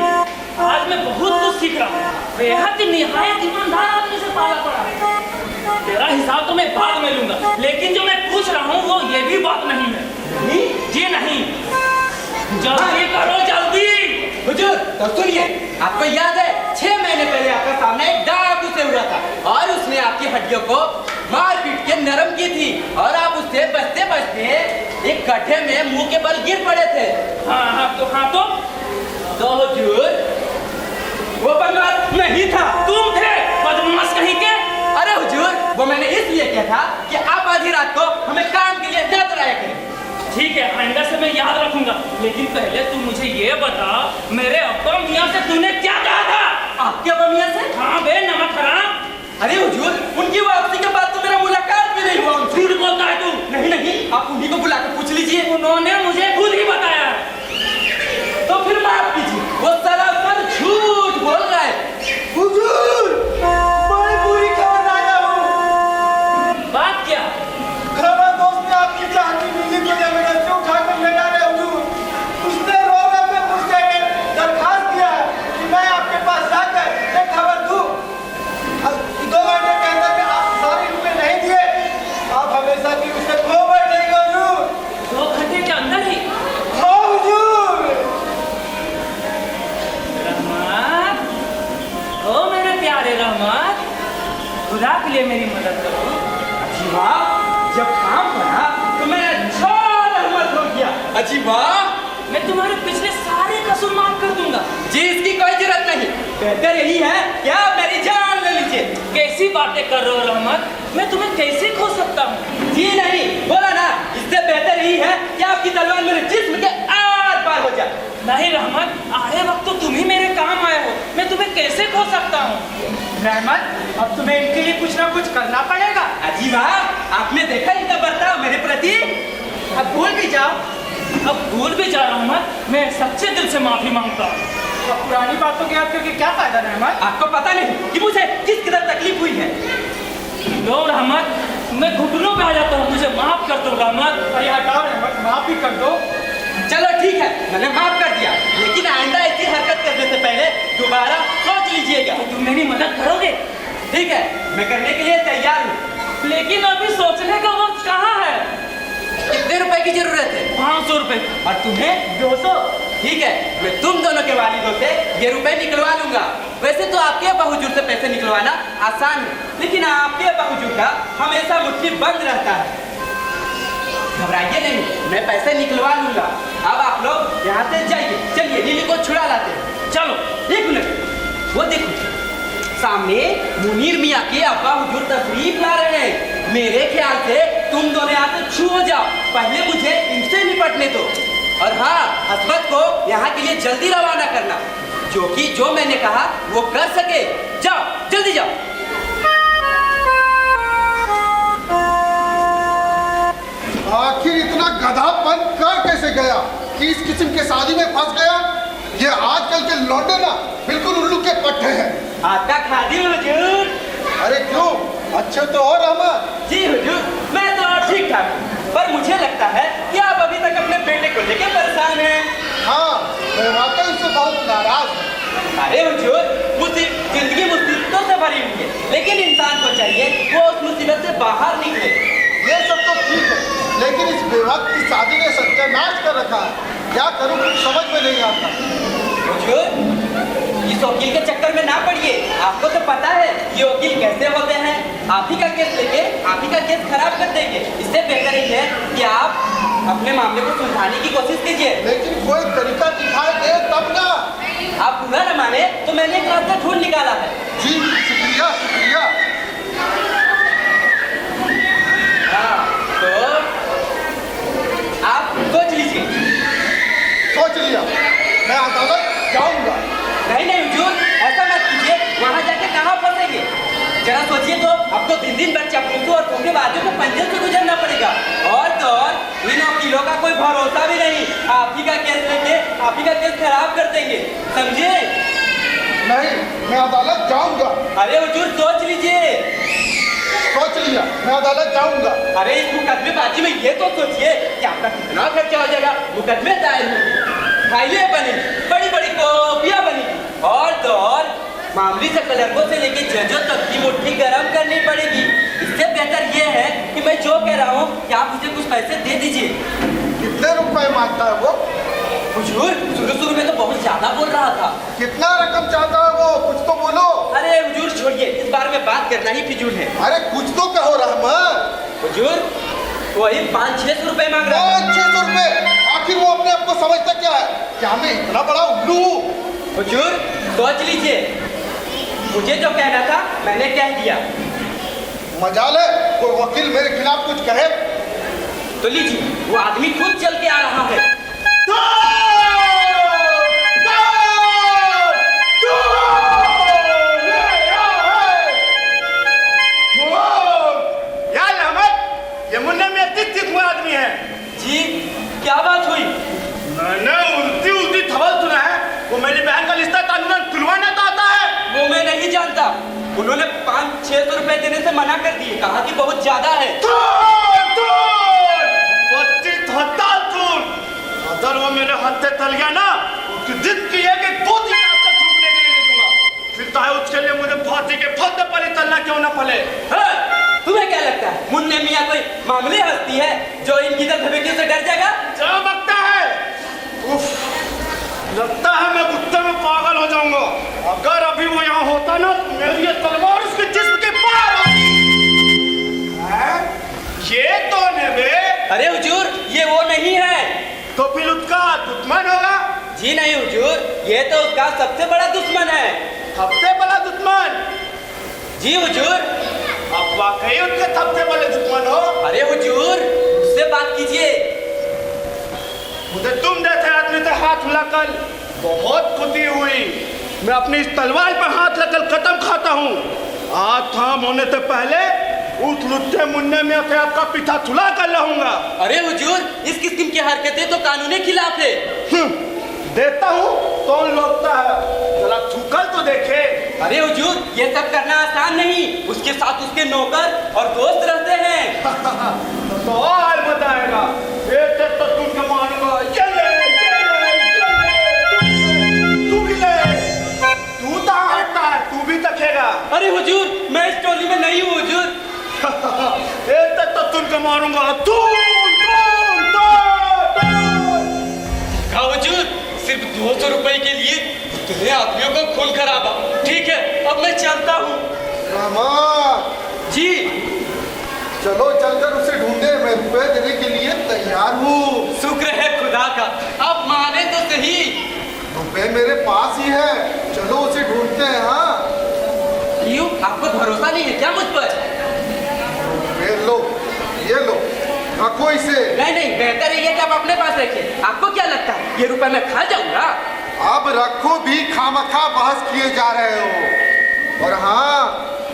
Speaker 8: आज मैं बहुत कुछ सीख रहा हूँ। बेहद ही निहायत ईमानदार आदमी से पाला पड़ा। तेरा हिसाब तो मैं बाद में लूंगा, लेकिन जो मैं पूछ रहा हूँ वो ये भी बात नहीं है।
Speaker 4: नहीं?
Speaker 8: जी नहीं। जल्दी करो, जल्दी।
Speaker 4: हुजूर, तो सुनिए, आपको याद है 6 महीने पहले आपका सामना एक डाकू से हुआ था और उसने आपकी हड्डियों को मार पीट के नरम की थी और आप उससे बचते बचते एक गड्ढे में मुंह के बल गिर पड़े थे।
Speaker 8: हाँ,
Speaker 4: तो हुजूर, वो बदमाश नहीं था,
Speaker 8: तुम थे बदमाश कहीं के।
Speaker 4: अरे हुजूर, वो मैंने इसलिए किया था कि आप आधी रात को हमें काम के लिए न बुलाया करें।
Speaker 8: ठीक है, आइंदा से मैं याद रखूंगा। लेकिन पहले तू मुझे ये बता, मेरे अब्बा मियाँ से तूने क्या कहा था?
Speaker 4: आपके अब्बा मियाँ से?
Speaker 8: हाँ बे नमक हराम।
Speaker 4: अरे हुजूर, उनकी वापसी के बाद तो मेरा मुलाकात भी नहीं हुआ उनसे।
Speaker 8: झूठ बोलता है तू।
Speaker 4: नहीं नहीं, आप उन्हीं को बुला कर पूछ लीजिए।
Speaker 8: उन्होंने मुझे खुद ही बताया।
Speaker 4: तो फिर माफ कीजिए, वो सरासर झूठ बोल रहा है।
Speaker 2: हुजूर, बड़ी बुरी खबर लाया हूँ।
Speaker 8: बात क्या?
Speaker 2: खबर दोस्त ने आपकी चाहती बीवी को जबरदस्ती उठाकर ले जा रहे हुजूर। उसने रोने में मुझसे दरखास्त किया है कि मैं आपके पास जाकर एक खबर दूँ। 2 घंटे के अंदर में आप सारे रुपए नहीं दिए, आप हमेशा की उसे खो बैठेंगे हुजूर।
Speaker 8: 2 घंटे के अंदर ही?
Speaker 2: हाँ हुजूर।
Speaker 8: रहमत, ओ मेरे प्यारे रहमत, खुदा के लिए मेरी मदद करो।
Speaker 4: अजी वाह, जब काम पड़ा तो मैं अच्छा रहमत हो गया। अजी वाह,
Speaker 8: मैं तुम्हारे पिछले सारे कसूर माफ कर दूंगा।
Speaker 4: जी इसकी कोई जरूरत नहीं, बेहतर यही है कि आप मेरी जान ले लीजिए।
Speaker 8: कैसी बातें कर रहे हो रहमत? मैं तुम्हें कैसे खो सकता हूँ?
Speaker 4: जी नहीं, बोला ना, इससे बेहतर यही है कि आपकी तलवार मेरे जिस्म के आर पार हो जाए।
Speaker 8: नहीं रहमत, आए वक्त तो तुम ही मेरे काम आए हो, मैं तुम्हें कैसे खो सकता हूँ?
Speaker 2: रहमत, अब तुम्हें इनके लिए कुछ ना कुछ करना पड़ेगा।
Speaker 4: अजी वाह, आपने देखा इनका बर्ताव मेरे प्रति?
Speaker 2: अब भूल भी जाओ।
Speaker 8: अब भूल भी जा रहमत, मैं सच्चे दिल से माफी मांगता हूँ।
Speaker 2: अब पुरानी बातों को याद करके क्या फायदा रहमत?
Speaker 4: आपको पता नहीं कि मुझे किस कदर तकलीफ हुई है।
Speaker 8: लो रहमत, मैं घुटनों पे आ जाता हूँ, मुझे माफ कर दो रहमत।
Speaker 2: अरे हटाओ रहमत, माफ ही कर दो।
Speaker 4: चलो ठीक है, मैंने माफ कर दिया, लेकिन आइंदा ऐसी हरकत करने से पहले दोबारा सोच लीजिएगा।
Speaker 8: तो तुम मेरी मदद करोगे?
Speaker 4: ठीक है, मैं करने के लिए तैयार हूँ।
Speaker 8: लेकिन अभी सोचने का वक्त कहाँ है?
Speaker 4: कितने रुपए की जरूरत है?
Speaker 8: 500 रुपए।
Speaker 4: और तुम्हें?
Speaker 2: 200।
Speaker 4: ठीक है, मैं तुम दोनों के वालिदों से ये रुपए निकलवा लूंगा। वैसे तो आपके अब्बा हुजूर से पैसे निकलवाना आसान है, लेकिन आपके अब्बा हुजूर का हमेशा मुट्ठी बंद रहता है। घबराइए नहीं, मैं पैसे निकलवा लूंगा। अब आप लोग यहाँ से जाइए, चलिए नीली को छुड़ा लाते हैं।
Speaker 8: चलो।
Speaker 4: 1 मिनट, वो देखो सामने मुनीर मियाँ के अब्बा हुजूर तशरीफ ला रहे हैं। मेरे ख्याल से तुम दोनों यहाँ से छू हो जाओ, पहले मुझे इनसे निपटने दो। और हाँ, हसबत को यहाँ के लिए जल्दी रवाना करना, जो मैंने कहा वो कर सके। जाओ, जल्दी जाओ।
Speaker 6: आखिर इतना गधापन कर कैसे गया कि इस किस्म के शादी में फंस गया? ये आजकल के लौंडे ना बिल्कुल उल्लू के पट्टे हैं।
Speaker 4: आपका खादिम हुजूर।
Speaker 6: अरे क्यों, अच्छे तो हो रहमत?
Speaker 4: जी हुजूर, मैं तो ठीक ठाक हूँ, पर मुझे लगता है कि आप अभी तक अपने बेटे को लेकर परेशान हैं।
Speaker 6: हाँ, मैं वाकई उससे बहुत नाराज हूँ।
Speaker 4: अरे हुजूर, जिंदगी मुसीबतों से भरी हुई है, लेकिन इंसान को चाहिए वो उस मुसीबत से बाहर निकले।
Speaker 6: ये सब तो ठीक है, लेकिन इस बेवक्त की शादी ने सत्यानाश कर रखा है। क्या करूं, कुछ समझ में नहीं आता।
Speaker 4: हुजूर, इस वकील के चक्कर में ना पड़िए। आपको तो पता है ये वकील कैसे होते हैं। आप ही का केस लेके आप ही का केस खराब कर देंगे। इससे बेहतर ये है कि आप अपने मामले को सुलझाने की कोशिश कीजिए।
Speaker 6: लेकिन कोई तरीका दिखाई दे तब ना।
Speaker 4: आप पूरा न माने तो मैंने एक रास्ता ढूंढ निकाला है।
Speaker 6: जी शुक्रिया शुक्रिया।
Speaker 4: हाँ, तो आप सोच लीजिए।
Speaker 6: सोच लिया, मैं अदालत जाऊंगा।
Speaker 4: नहीं नहीं हुजूर, ऐसा मत कीजिए, वहाँ जाके कहाँ फंसेंगे। जरा सोचिए तो, आपको दिन भर चापलूसों और धोखेबाजों को पंजे से गुजरना पड़ेगा। और तो और इन वकीलों का कोई भरोसा भी नहीं। आप ही का केस लेके आप ही का केस खराब कर देंगे, समझे?
Speaker 6: नहीं, मैं अदालत जाऊंगा।
Speaker 4: अरे हुजूर सोच लीजिए।
Speaker 6: सोच लिया, मैं अदालत जाऊंगा।
Speaker 4: अरे इस मुकदमेबाजी में ये तो सोचिए कि आपका कितना खर्चा हो जाएगा। मुकदमे दायर होंगे, फाइलें बनी, बड़ी बड़ी कॉपियां बनी, और तो और मामले से क्लर्कों से लेके जजों तक की मुट्ठी गर्म करनी पड़ेगी। इससे बेहतर ये है कि मैं जो कह रहा हूँ कि आप मुझे कुछ पैसे दे दीजिए।
Speaker 6: कितने रुपए मांगता है वो?
Speaker 4: हुजूर, शुरू में तो बहुत ज्यादा बोल रहा था।
Speaker 6: कितना रकम चाहता है वो, कुछ तो बोलो।
Speaker 4: अरे हुजूर छोड़िए, इस बारे में बात करना ही फिजूल है।
Speaker 6: अरे कुछ तो कहो रहमत।
Speaker 4: हुजूर, वही 500-600 रुपए मांग रहा है।
Speaker 6: 500 रुपए? आखिर वो अपने आप को समझता क्या है? क्या मैं इतना बड़ा उल्लू हूँ?
Speaker 4: हुजूर सोच लीजिए, मुझे जो कहना था मैंने कह दिया।
Speaker 6: मजाल है कोई वकील मेरे खिलाफ कुछ कहे?
Speaker 4: तो लीजिए, वो आदमी खुद चल के आ रहा है।
Speaker 3: ये मुन्ने में तित आदमी है।
Speaker 4: जी, क्या बात हुई?
Speaker 3: मैंने उल्टी धवल सुना है। वो मेरी बहन का रिश्ता कानूनन तुलवाना तो आता है। वो
Speaker 4: मैं नहीं जानता। उन्होंने 500-600 रुपए देने से मना कर दिए, कहा कि बहुत ज्यादा है।
Speaker 3: अगर वो मेरे हाथ से तल गया ना, उसकी जिद की है कि दूध की आपका थूकने के लिए नहीं दूंगा। फिर चाहे उसके लिए मुझे फांसी के फंदे पर ही तलना क्यों ना पड़े।
Speaker 4: तुम्हें क्या लगता है मुन्ने मियाँ कोई मामूली हस्ती है जो इनकी धमकियों से डर जाएगा?
Speaker 3: लगता है, लगता है मैं गुस्से में पागल हो जाऊंगा। अगर अभी वो यहाँ होता ना, तो मेरी ये तलवार उसके जिस्म के पार होती। ये तो बे।
Speaker 4: अरे हुजूर, ये वो नहीं है।
Speaker 3: तो फिर उसका दुश्मन होगा?
Speaker 4: जी नहीं हुजूर, ये तो उसका सबसे बड़ा दुश्मन है।
Speaker 3: सबसे बड़ा दुश्मन?
Speaker 4: जी हुजूर।
Speaker 3: अब वाकई उनके सबसे बड़े दुश्मन हो?
Speaker 4: अरे हुजूर, उससे बात कीजिए।
Speaker 3: मुझे तुम जैसे आदमी से हाथ मिलाकर बहुत खुशी हुई। मैं अपनी इस तलवार पर हाथ लगाकर कदम खाता हूँ। आज थाम होने से पहले उस लुच्चे मुन्ने में से आपका पीछा छुड़ा कर रहूंगा।
Speaker 4: अरे हुजूर, इस किस्म की हरकतें तो कानून के खिलाफ है।
Speaker 3: देता हूँ तो लगता है, जरा छूकर तो देखे।
Speaker 4: अरे हुजूर, ये सब करना आसान नहीं। उसके साथ उसके नौकर और दोस्त रहते हैं।
Speaker 3: तो और बताएगा, ये तो तुमको मारूंगा। चले तू भी ले, तू तो हटता है, तू भी तकेगा।
Speaker 4: अरे हुजूर, मैं इस टोली में नहीं हूँ हुजूर।
Speaker 3: ये तो तुमको मारूंगा।
Speaker 4: हुजूर, सिर्फ 200 रुपए के लिए इतने आदमियों को खून खराबा। ठीक है, अब मैं चलता हूँ।
Speaker 6: रहमान
Speaker 4: जी,
Speaker 6: चलो चलकर उसे ढूंढे। मैं रुपए देने के लिए तैयार हूँ।
Speaker 4: शुक्र है खुदा का, आप माने तो सही।
Speaker 6: रुपए मेरे पास ही है, चलो उसे ढूंढते हैं। हाँ,
Speaker 4: क्यों, आपको भरोसा नहीं है क्या मुझ पर?
Speaker 6: ये लो, रखो इसे।
Speaker 4: नहीं, बेहतर है कि आप अपने पास रखिए। आपको क्या लगता है ये रुपए मैं खा जाऊंगा?
Speaker 6: अब रखो भी, खामखा बहस किए जा रहे हो। और हाँ,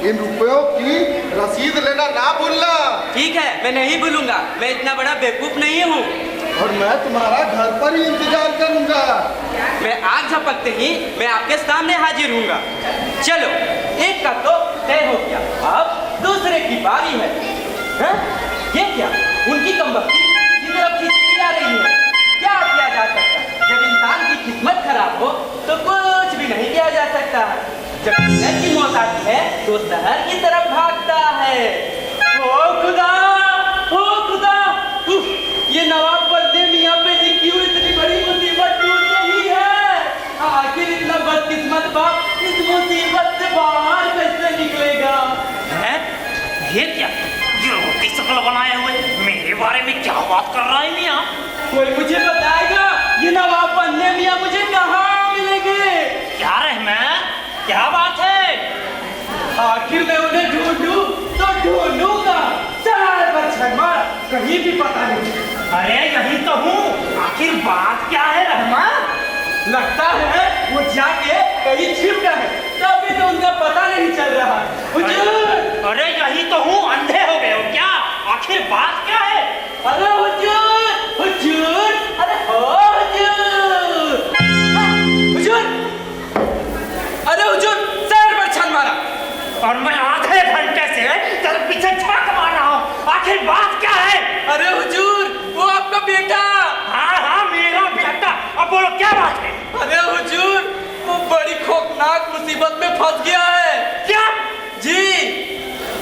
Speaker 6: इन रुपयों की रसीद लेना ना भूलना।
Speaker 4: ठीक है, मैं नहीं भूलूंगा। मैं इतना बड़ा बेवकूफ नहीं हूँ।
Speaker 6: और मैं तुम्हारा घर पर ही इंतजार करूंगा।
Speaker 4: मैं आग झपकते ही मैं आपके सामने हाजिर हूँगा। चलो, एक का तो तय हो गया, अब दूसरे की बारी है। हाँ? ये क्या, उनकी कमबख्ती की तरफ खींची जा रही है। क्या किया जा सकता है? जब इंसान की किस्मत खराब हो तो कुछ भी नहीं किया जा सकता है। जब शहर की मौत आती है तो शहर की तरफ भागता है। ओ खुदा, ओ खुदा, ये नवाब बंदे मियाँ पे लिखी हुई इतनी बड़ी मुसीबत टूट रही है। आखिर इतना बदकिस्मत बाप इस मुसीबत से बाहर कैसे निकलेगा?
Speaker 7: है? ये क्या, ये रोटी शक्ल बनाए हुए मेरे बारे में क्या बात कर रहा है मियाँ?
Speaker 4: कोई मुझे बताएगा ये नवाब बंदे मियाँ मुझे कहाँ मिलेंगे?
Speaker 7: क्या रहमान, क्या बात है?
Speaker 4: आखिर मैं उन्हें ढूंढूं तो ढूंढूंगा। चार बच्चन मारा, कहीं भी पता नहीं।
Speaker 7: अरे यही तो हूँ, आखिर बात क्या है रहमान?
Speaker 4: लगता है वो जाके कहीं छिप गए, तभी तो उनका पता नहीं चल रहा। हुजूर,
Speaker 7: अरे यही तो हूँ, अंधे हो गए हो क्या? आखिर बात क्या है?
Speaker 4: अरे हुजूर, हुजूर, अरे हो हुजूर, हुजूर, अरे हुजूर, सर पर छन मारा।
Speaker 7: और मैं आधे घंटे से तेरे पीछे छाक मार रहा हूँ। आखिर बात क्या है?
Speaker 4: अरे हुजूर, वो आपका बेटा।
Speaker 7: हाँ, मेरा बेटा। अब बोलो क्या बात है?
Speaker 4: अरे हुजूर, वो बड़ी खौफनाक मुसीबत में फंस गया है।
Speaker 7: क्या?
Speaker 4: जी,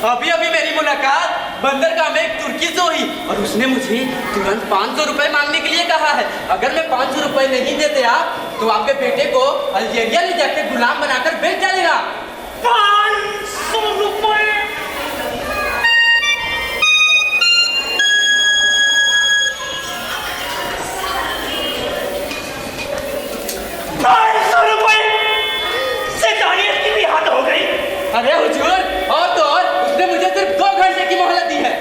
Speaker 4: अभी मेरी मुलाकात बंदरगाह में एक तुर्की से हुई और उसने मुझे तुरंत 500 रुपए मांगने के लिए कहा है। अगर मैं 500 रुपए नहीं देते आप तो आपके बेटे को अल्जीरिया ले जाकर गुलाम बनाकर बेच डालेगा।
Speaker 7: 500 रुपए? 500 रुपए से दानियत की भी हद हो गई।
Speaker 4: अरे हुजूर, और तो और उसने मुझे सिर्फ 2 घंटे की मोहलत दी है।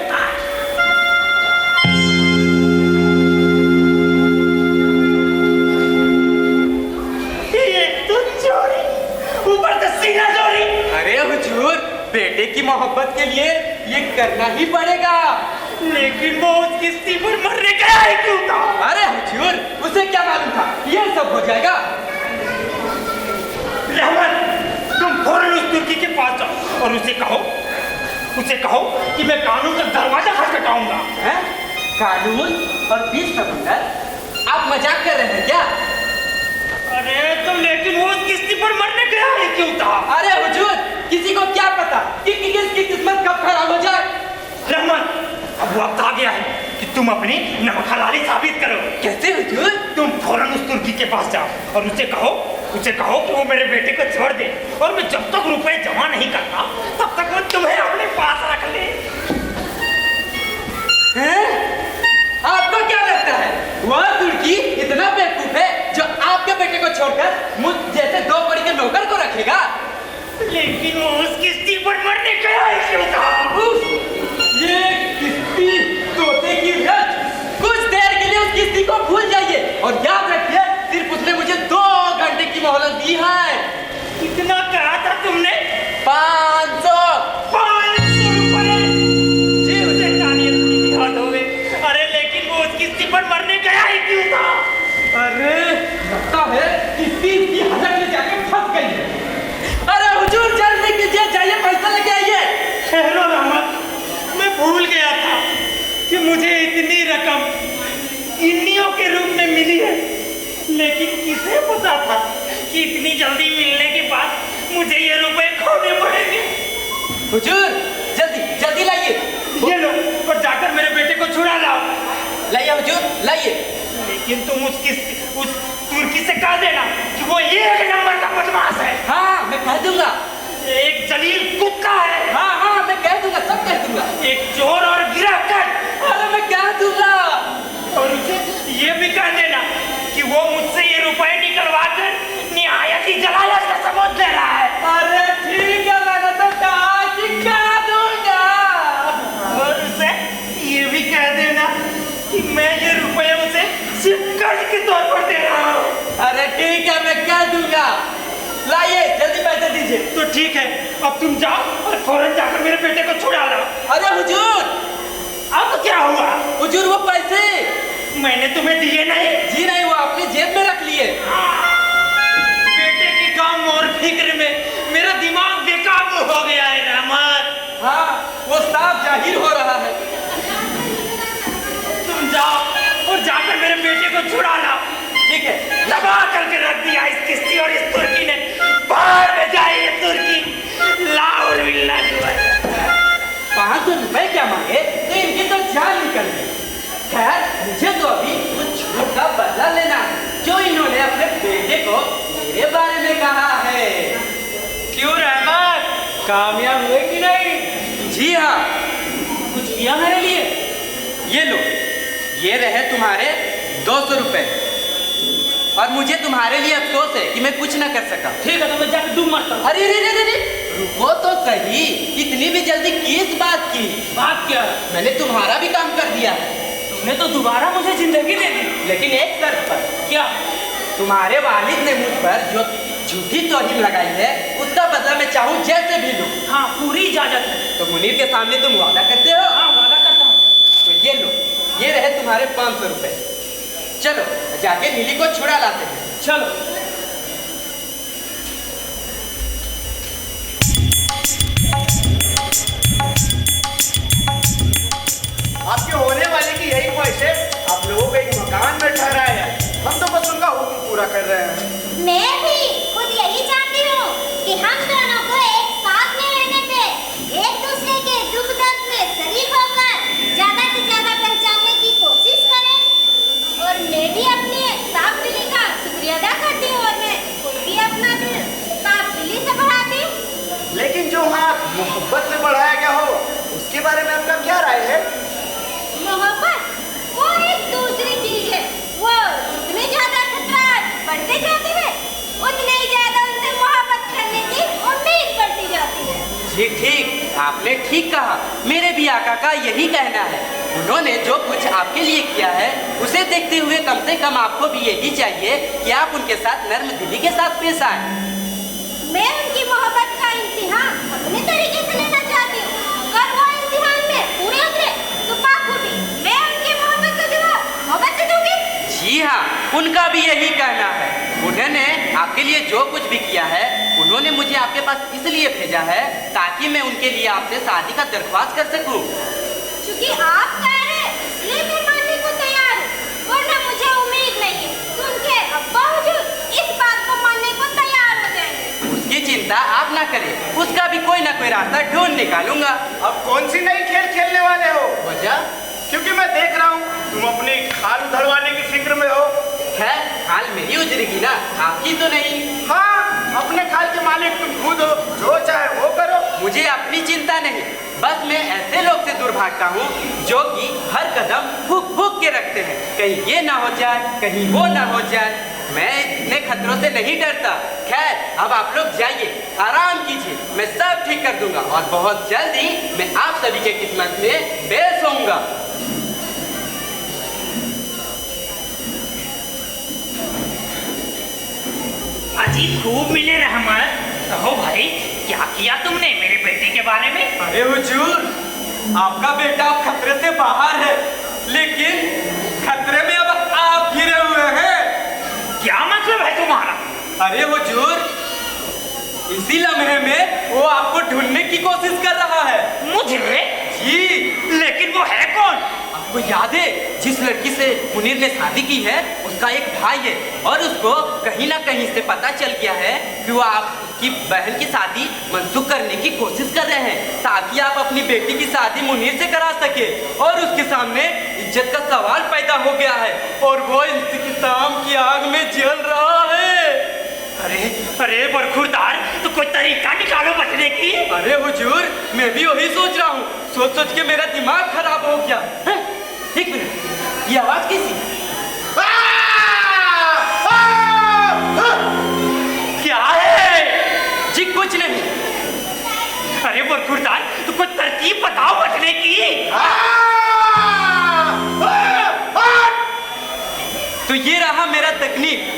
Speaker 4: के लिए ये करना ही पड़ेगा।
Speaker 7: लेकिन वो उस किस्ती पर मरने गया है क्यों था?
Speaker 4: अरे हुजूर, उसे क्या मालूम था ये सब हो जाएगा।
Speaker 7: रहमान, तुम फौरन उस तुर्की के पास जाओ और उसे कहो कि मैं कानून का दरवाजा खटखटाऊंगा।
Speaker 4: हैं? कानून और 20 समंदर? आप मजाक कर रहे हैं क्या?
Speaker 7: अरे तो लेकिन वो उस किस्ती पर मरने गया है क्यों था?
Speaker 4: अरे हुजूर, किसी को क्या पता कि किसकी किस्मत कब खराब हो जाए।
Speaker 7: रहमान, अब वक्त आ गया है कि तुम अपनी नमक हलाली साबित करो।
Speaker 4: कैसे हुजूर?
Speaker 7: तुम फौरन उस तुर्की के पास जाओ और उसे कहो कि वो मेरे बेटे को छोड़ दे और मैं जब तक रुपए जमा नहीं करता तब तक वो तुम्हें अपने पास रख ले।
Speaker 4: हैं? आपको क्या लगता है वह तुर्की इतना बेवकूफ है जो आपके बेटे को छोड़कर मुझ जैसे 2 कौड़ी के नौकर को रखेगा?
Speaker 7: लेकिन वो उस किस्ती पर मरने गया है क्यों था?
Speaker 4: ये किस्ती तोते की रच। कुछ देर के लिए उस किस्ती को भूल जाइए और याद रखिए सिर्फ उसने मुझे 2 घंटे की मोहलत दी है।
Speaker 7: कितना कहा था तुमने?
Speaker 4: 500
Speaker 7: रुपए। जी उसे तानियत की भी हाथ हो गई। अरे लेकिन वो उस किस्ती पर मरने गया ही क्यों था?
Speaker 4: अरे लगता है किस्ती की हलक में जाके फंस गई है। अरे हुजूर जल्दी कीजिए, जाइए पैसा लेके आइए।
Speaker 7: ठहरो रहमत, मैं भूल गया था कि मुझे इतनी रकम इन्नियों के रूप में मिली है। लेकिन किसे पता था कि इतनी जल्दी मिलने के बाद मुझे ये रुपए खोने पड़ेंगे।
Speaker 4: हुजूर जल्दी जल्दी लाइए।
Speaker 7: ये लो और जाकर मेरे बेटे को छुड़ा लाओ।
Speaker 4: लाइए हुजूर लाइए।
Speaker 7: लेकिन तुम उस तुर्की से कह देना कि वो ये 1 नंबर का बदमाश है।
Speaker 4: हाँ मैं कह दूंगा।
Speaker 7: एक जलील कुत्ता है।
Speaker 4: हाँ मैं कह दूंगा, सब कह दूंगा।
Speaker 7: एक चोर और गिरफ्तार।
Speaker 4: अरे मैं कह दूंगा।
Speaker 7: और उसे ये भी कह देना कि वो मुझसे ये रुपए निकलवा कर निहायत ही जलालत का सबूत दे रहा है।
Speaker 4: अरे ठीक है, मैंने तो कहा कि कह दूंगा।
Speaker 7: और उसे ये भी कह देना कि मैं ये रुपए उसे सिर्फ कर्ज के तौर पर दे रहा हूँ।
Speaker 4: अरे ठीक है, मैं कह दूंगा। लाइए जल्दी पैसे दीजिए।
Speaker 7: तो ठीक है, अब तुम जाओ और फौरन जाकर मेरे बेटे को छुड़ा लाओ।
Speaker 4: अरे हुजूर,
Speaker 7: अब क्या हुआ?
Speaker 4: हुजूर वो पैसे
Speaker 7: मैंने तुम्हें दिए नहीं?
Speaker 4: जी नहीं, वो अपनी जेब में रख लिए।
Speaker 7: बेटे की गम और फिक्र में मेरा दिमाग बेकाबू हो गया है रहमत।
Speaker 4: हाँ वो साफ जाहिर हो रहा है।
Speaker 7: तुम जाओ और जाकर मेरे बेटे को छुड़ा लाओ।
Speaker 4: ठीक है।
Speaker 7: दबा करके रख दिया इस किस्ती और इस तुर्की ने। बाहर में जाए ये तुर्की। लाहौर मिलना जुआ।
Speaker 4: 500 रुपए क्या मांगे तो इनकी तो जान निकल गई। खैर मुझे तो अभी कुछ झूठ का बदला लेना है जो इन्होंने अपने बेटे को मेरे बारे में कहा है।
Speaker 2: क्यों रहमत, कामयाब हुए कि नहीं?
Speaker 4: जी हाँ,
Speaker 8: कुछ किया मेरे लिए?
Speaker 4: ये लो, ये रहे तुम्हारे 200 रुपए। और मुझे तुम्हारे लिए अफसोस है कि मैं कुछ न कर सका।
Speaker 8: ठीक है तो मैं जाकर डूब मरता हूँ।
Speaker 4: अरे रे रे रे रे, रुको तो सही, इतनी भी जल्दी किस बात की?
Speaker 8: बात क्या है?
Speaker 4: मैंने तुम्हारा भी काम कर दिया है।
Speaker 8: तुमने तो दोबारा मुझे जिंदगी दे दी।
Speaker 4: लेकिन एक शर्त पर।
Speaker 8: क्या?
Speaker 4: तुम्हारे वालिद ने मुझ पर जो झूठी तौहीन लगाई है उसका बदला मैं चाहूँ जैसे भी लूँ।
Speaker 8: हाँ पूरी इजाजत है।
Speaker 4: तो मुनीर के सामने तुम वादा करते हो?
Speaker 8: हाँ वादा करता हूँ।
Speaker 4: तो ये लो, ये रहे तुम्हारे 500 रुपए। चलो जाके नीली को छुड़ा लाते हैं।
Speaker 8: चलो।
Speaker 3: आपके होने वाले की यही ख्वाहिश है आप लोगों को एक मकान में ठहराया है। हम तो बस उनका हुक्म पूरा कर रहे हैं।
Speaker 1: मैं भी खुद यही चाहती हूँ कि हम दोनों को एक साथ में रहने पे एक दूसरे के दुख दर्द में शरीक होकर ज्यादा से ज्यादा पहचानने की कोशिश करें। और मैं भी अपने साफ दिली का शुक्रिया अदा करती हूँ और मैं खुद भी अपना दिल साफ दिली से बढ़ाती हूँ।
Speaker 3: लेकिन जो हाथ मोहब्बत से बढ़ाया गया हो उसके बारे में आपका क्या राय है?
Speaker 1: मोहब्बत वो एक दूसरी चीज है। वो जितने ज्यादा खतरात बढ़ते जाते हैं उतने ही ज्यादा उनसे मोहब्बत करने की उम्मीद बढ़ती जाती है।
Speaker 4: जी ठीक, आपने ठीक कहा। मेरे भी आका का यही कहना है। उन्होंने जो कुछ आपके लिए किया है उसे देखते हुए कम से कम आपको भी यही चाहिए कि आप उनके साथ नर्म दिली के साथ पेश आए।
Speaker 1: मैं उनकी मोहब्बत का इम्तिहान अपने तरीके से लेना चाहती हूँ।
Speaker 4: जी हाँ, उनका भी यही कहना है। उन्होंने आपके लिए जो कुछ भी किया है, उन्होंने मुझे आपके पास इसलिए भेजा है ताकि मैं उनके लिए आपसे शादी का दरख्वास्त कर सकूं।
Speaker 1: क्योंकि आप कह रहे हैं इसलिए मैं मानने को तैयार हूँ, वरना मुझे उम्मीद नहीं है कि उनके अब्बा हुजूर इस बात को मानने को तैयार हो जाएंगे।
Speaker 4: उसकी चिंता आप ना करें, उसका भी कोई ना कोई रास्ता ढूंढ निकालूंगा।
Speaker 3: अब कौन सी नई खेल खेलने वाले हो?
Speaker 4: वजह?
Speaker 3: क्योंकि मैं देख रहा हूँ तुम अपनी खाल उधड़वाने की फिक्र में हो।
Speaker 4: खैर, खाल मेरी उजरेगी ना, आपकी तो नहीं।
Speaker 3: हाँ, अपने खाल के मालिक तुम खुद हो, जो चाहे वो करो।
Speaker 4: मुझे अपनी चिंता नहीं, बस मैं ऐसे लोग से दूर भागता हूँ जो कि हर कदम फूक फूक के रखते हैं, कहीं ये ना हो जाए, कहीं वो ना हो जाए। मैं इतने खतरों से नहीं डरता। खैर, अब आप लोग जाइए, आराम कीजिए, मैं सब ठीक कर दूंगा और बहुत जल्दी मैं आप सभी के किस्मत में पेश होऊंगा।
Speaker 7: अजी खूब मिले रहमत। कहो भाई, क्या किया तुमने मेरे बेटे के बारे में?
Speaker 4: अरे हुजूर, आपका बेटा अब खतरे से बाहर है, लेकिन खतरे में अब आप घिरे हुए हैं।
Speaker 7: क्या मतलब है तुम्हारा?
Speaker 4: अरे हुजूर, इसी लम्हे में वो आपको ढूंढने की कोशिश कर रहा है।
Speaker 7: मुझे?
Speaker 4: जी।
Speaker 7: लेकिन वो है कौन?
Speaker 4: आपको याद है जिस लड़की से मुनीर ने शादी की है, उसका एक भाई है और उसको कहीं ना कहीं से पता चल गया है कि वो आपकी बहन की शादी मनसूख करने की कोशिश कर रहे हैं ताकि आप अपनी बेटी की शादी मुनीर से करा सके। और उसके सामने इज्जत का सवाल पैदा हो गया है और वो इंतकाम की आग में जल रहा है।
Speaker 7: अरे अरे बरखुरदार, तो कोई तरीका निकालो बचने की।
Speaker 4: अरे हुजूर, मैं भी वही सोच रहा हूँ, सोच सोच के मेरा दिमाग खराब हो गया है। एक मिनट, ये आवाज कैसी?
Speaker 7: क्या है?
Speaker 4: जी कुछ नहीं।
Speaker 7: अरे बरखुरदार, तो कोई तरकीब बताओ बचने की।
Speaker 4: तो ये रहा मेरा तकनीक।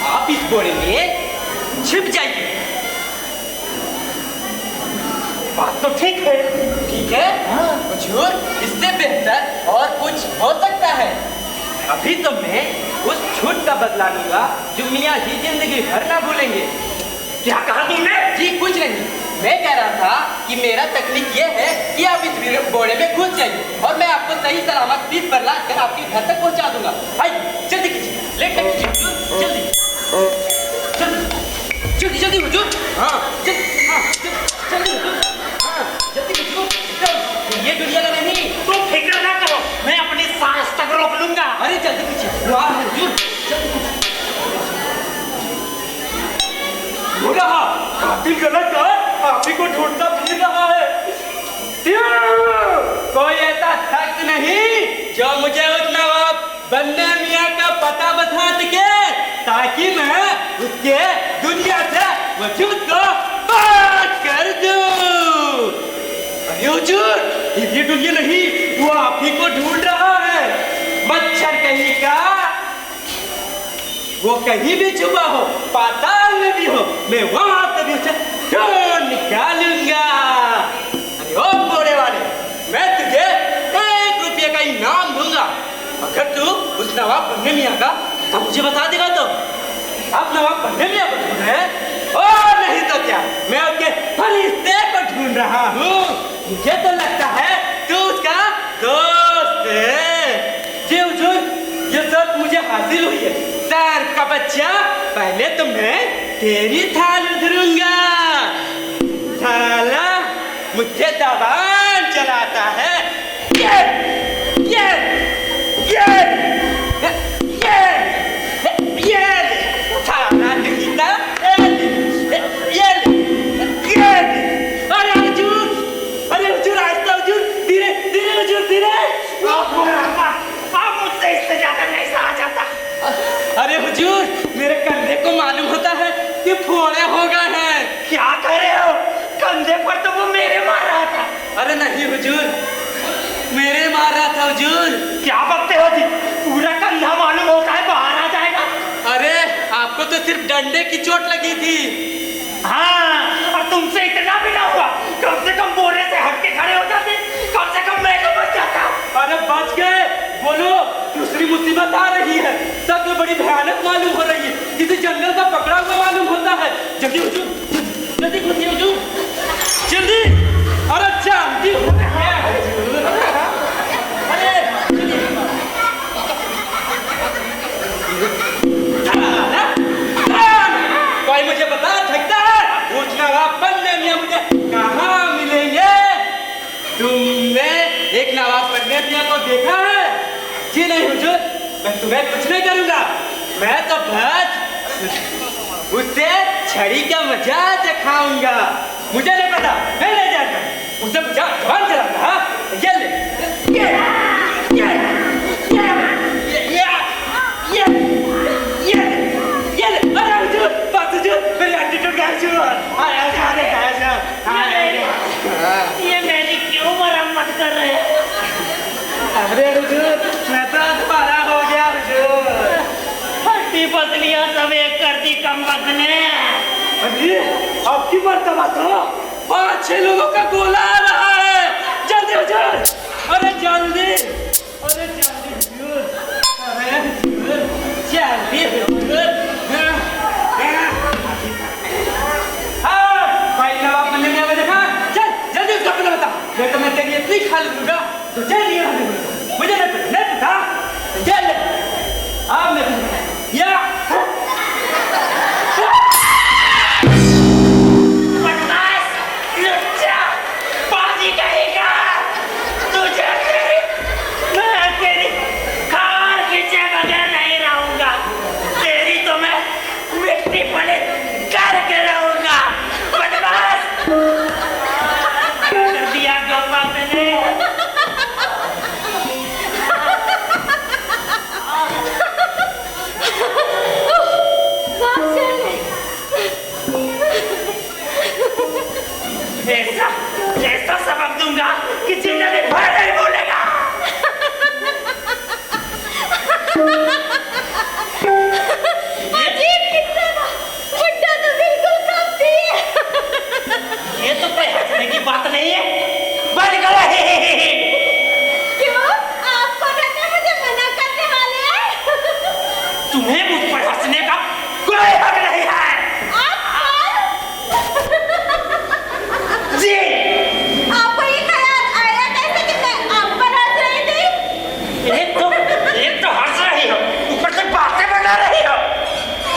Speaker 4: आप इस बोरे में छिप जाइए।
Speaker 7: बात तो ठीक है।
Speaker 4: ठीक है? हुजूर, इससे बेहतर और कुछ हो सकता है। अभी तो मैं उस छूट का बदला लूंगा जो मियाँ जी जिंदगी भर ना भूलेंगे।
Speaker 7: क्या कहा तुमने?
Speaker 4: जी कुछ नहीं, मैं कह रहा था कि मेरा तकनीक ये है कि आप इस बोरे में घुस जाइए और मैं आपको सही सलामत पीस पर लाकर आपके घर तक पहुंचा दूंगा। आइए, जल्दी कीजिए, लेट ना कीजिए हुजूर, जल्दी जल्दी जल्दी हुजूर। हाँ जल्दी, हाँ जल्दी हुजूर, हाँ जल्दी हुजूर। ये दुनिया का नहीं।
Speaker 7: तुम फिक्र ना करो, मैं अपनी सांस तक रोक लूंगा।
Speaker 4: अरे जल्दी कीजिए, वाह हुजूर, जल्दी हो रहा। कातिल गलत है, आप ही को ढूंढता फिर रहा है। कोई ऐसा शख्स नहीं जो मुझे उस नवाब बंदे मियाँ का पता बता सके ताकि मैं उसके दुनिया से वजूद को बात कर दूं। अरे हुजूर, ये दुनिया नहीं, वो आप ही को ढूंढ रहा है। मच्छर कहीं का, वो कहीं भी छुपा हो, पाताल में भी हो, मैं वहां से भी उसे ढूंढ निकालूंगा। अरे ओ बोरे वाले, मैं तुझे 1 रुपये का इनाम दूंगा अगर तू उस नवाब बंदे मियाँ का तो मुझे बता देगा। तो आप नवाब बंदे मियाँ को ढूंढ रहे हैं और नहीं तो क्या, मैं उसके फरिश्ते को ढूंढ रहा हूँ। मुझे तो लगता है तू उसका दोस्त है। जी हुजूर, ये सब मुझे हासिल हुई है। सर का बच्चा, पहले तो मैं तेरी थाल उधरूंगा। साला मुझे दबान चलाता है। ये ये ये ये साला नहीं था। अरे हुजूर, आहिस्ता हुजूर, धीरे धीरे हुजूर, धीरे।
Speaker 7: आप मुझसे इससे ज्यादा नहीं सहा जाता।
Speaker 4: अरे हुजूर, मेरे कंधे को मालूम होता है कि फोड़े हो गए हैं।
Speaker 7: क्या कह रहे हो? कंधे पर तो वो मेरे मार रहा था।
Speaker 4: अरे नहीं हुजूर, मेरे मार रहा था हुजूर।
Speaker 7: क्या बकते हो जी? पूरा कंधा मालूम होता है, बाहर आ जाएगा।
Speaker 4: अरे आपको तो सिर्फ डंडे की चोट लगी थी।
Speaker 7: हाँ, और तुमसे इतना भी ना हुआ, कम से कम बोरे से हट के खड़े हो जाते, कम से कम मैं तो बच जाता।
Speaker 4: अरे बच गए, बोलो, दूसरी मुसीबत आ रही है। शक्ल बड़ी भयानक मालूम हो रही है, किसी जंगल का पकड़ा हुआ मालूम होता है। जल्दी हुजूर, जल्दी खुद हुजूर, जल्दी। अरे जल्दी, अरे कोई मुझे बता सकता है पूछना नवाब बनने में मुझे कहाँ मिलेंगे? तुमने एक नवाब बनने मियाँ को देखा है? जी नहीं हुजूर, मैं तुम्हें कुछ नहीं करूँगा। मैं तो बस उससे छड़ी का मजा चखाऊंगा। मुझे नहीं पता, मैं ले जाऊंगा उसे, मुझे जवान चलाऊंगा। हाँ, ये ले, अरे हुजूर, बस हुजूर, मेरी हड्डी टूट गई हुजूर।
Speaker 7: ये मेरी क्यों मरम्मत कर रहे हैं?
Speaker 4: अरे हुजूर, मैं तो तुम्हारा हो गया हुजूर।
Speaker 7: हड्डी पसलियां सब एक कर दी कम वक्त ने।
Speaker 4: अरे आपकी मर्तबा तो 5-6 लोगों का गोला आ रहा है। जल्दी हुजूर, अरे जल्दी, अरे जल्दी हुजूर, अरे हुजूर, जल्दी हुजूर। हाँ, भाई नवाब बनने में देखा, चल जल्दी उसका पता बता। नहीं तो मैं तेरी इतनी खा लूंगा तो जल्दी यहाँ से मुझे नहीं पता। जल्दी, हाँ मैं या
Speaker 7: ऐसा सबक दूंगा कि जिंदगी भर नहीं भूलेगा।
Speaker 1: अजीब किस्सा था, बुड्ढा तो बिल्कुल कम थी।
Speaker 7: ये तो कोई हंसने की बात नहीं है। बंद करो।
Speaker 1: क्यों? आपको डरने मुझे मना करने वाले हैं?
Speaker 7: तुम्हें मुझ पर हंसने का कोई हक नहीं है। जी,
Speaker 1: आपको ये ख्याल आया कैसे कि मैं आप पर हंस रही थी?
Speaker 7: एक तो हंस रही हो, ऊपर से बातें बना रही हो।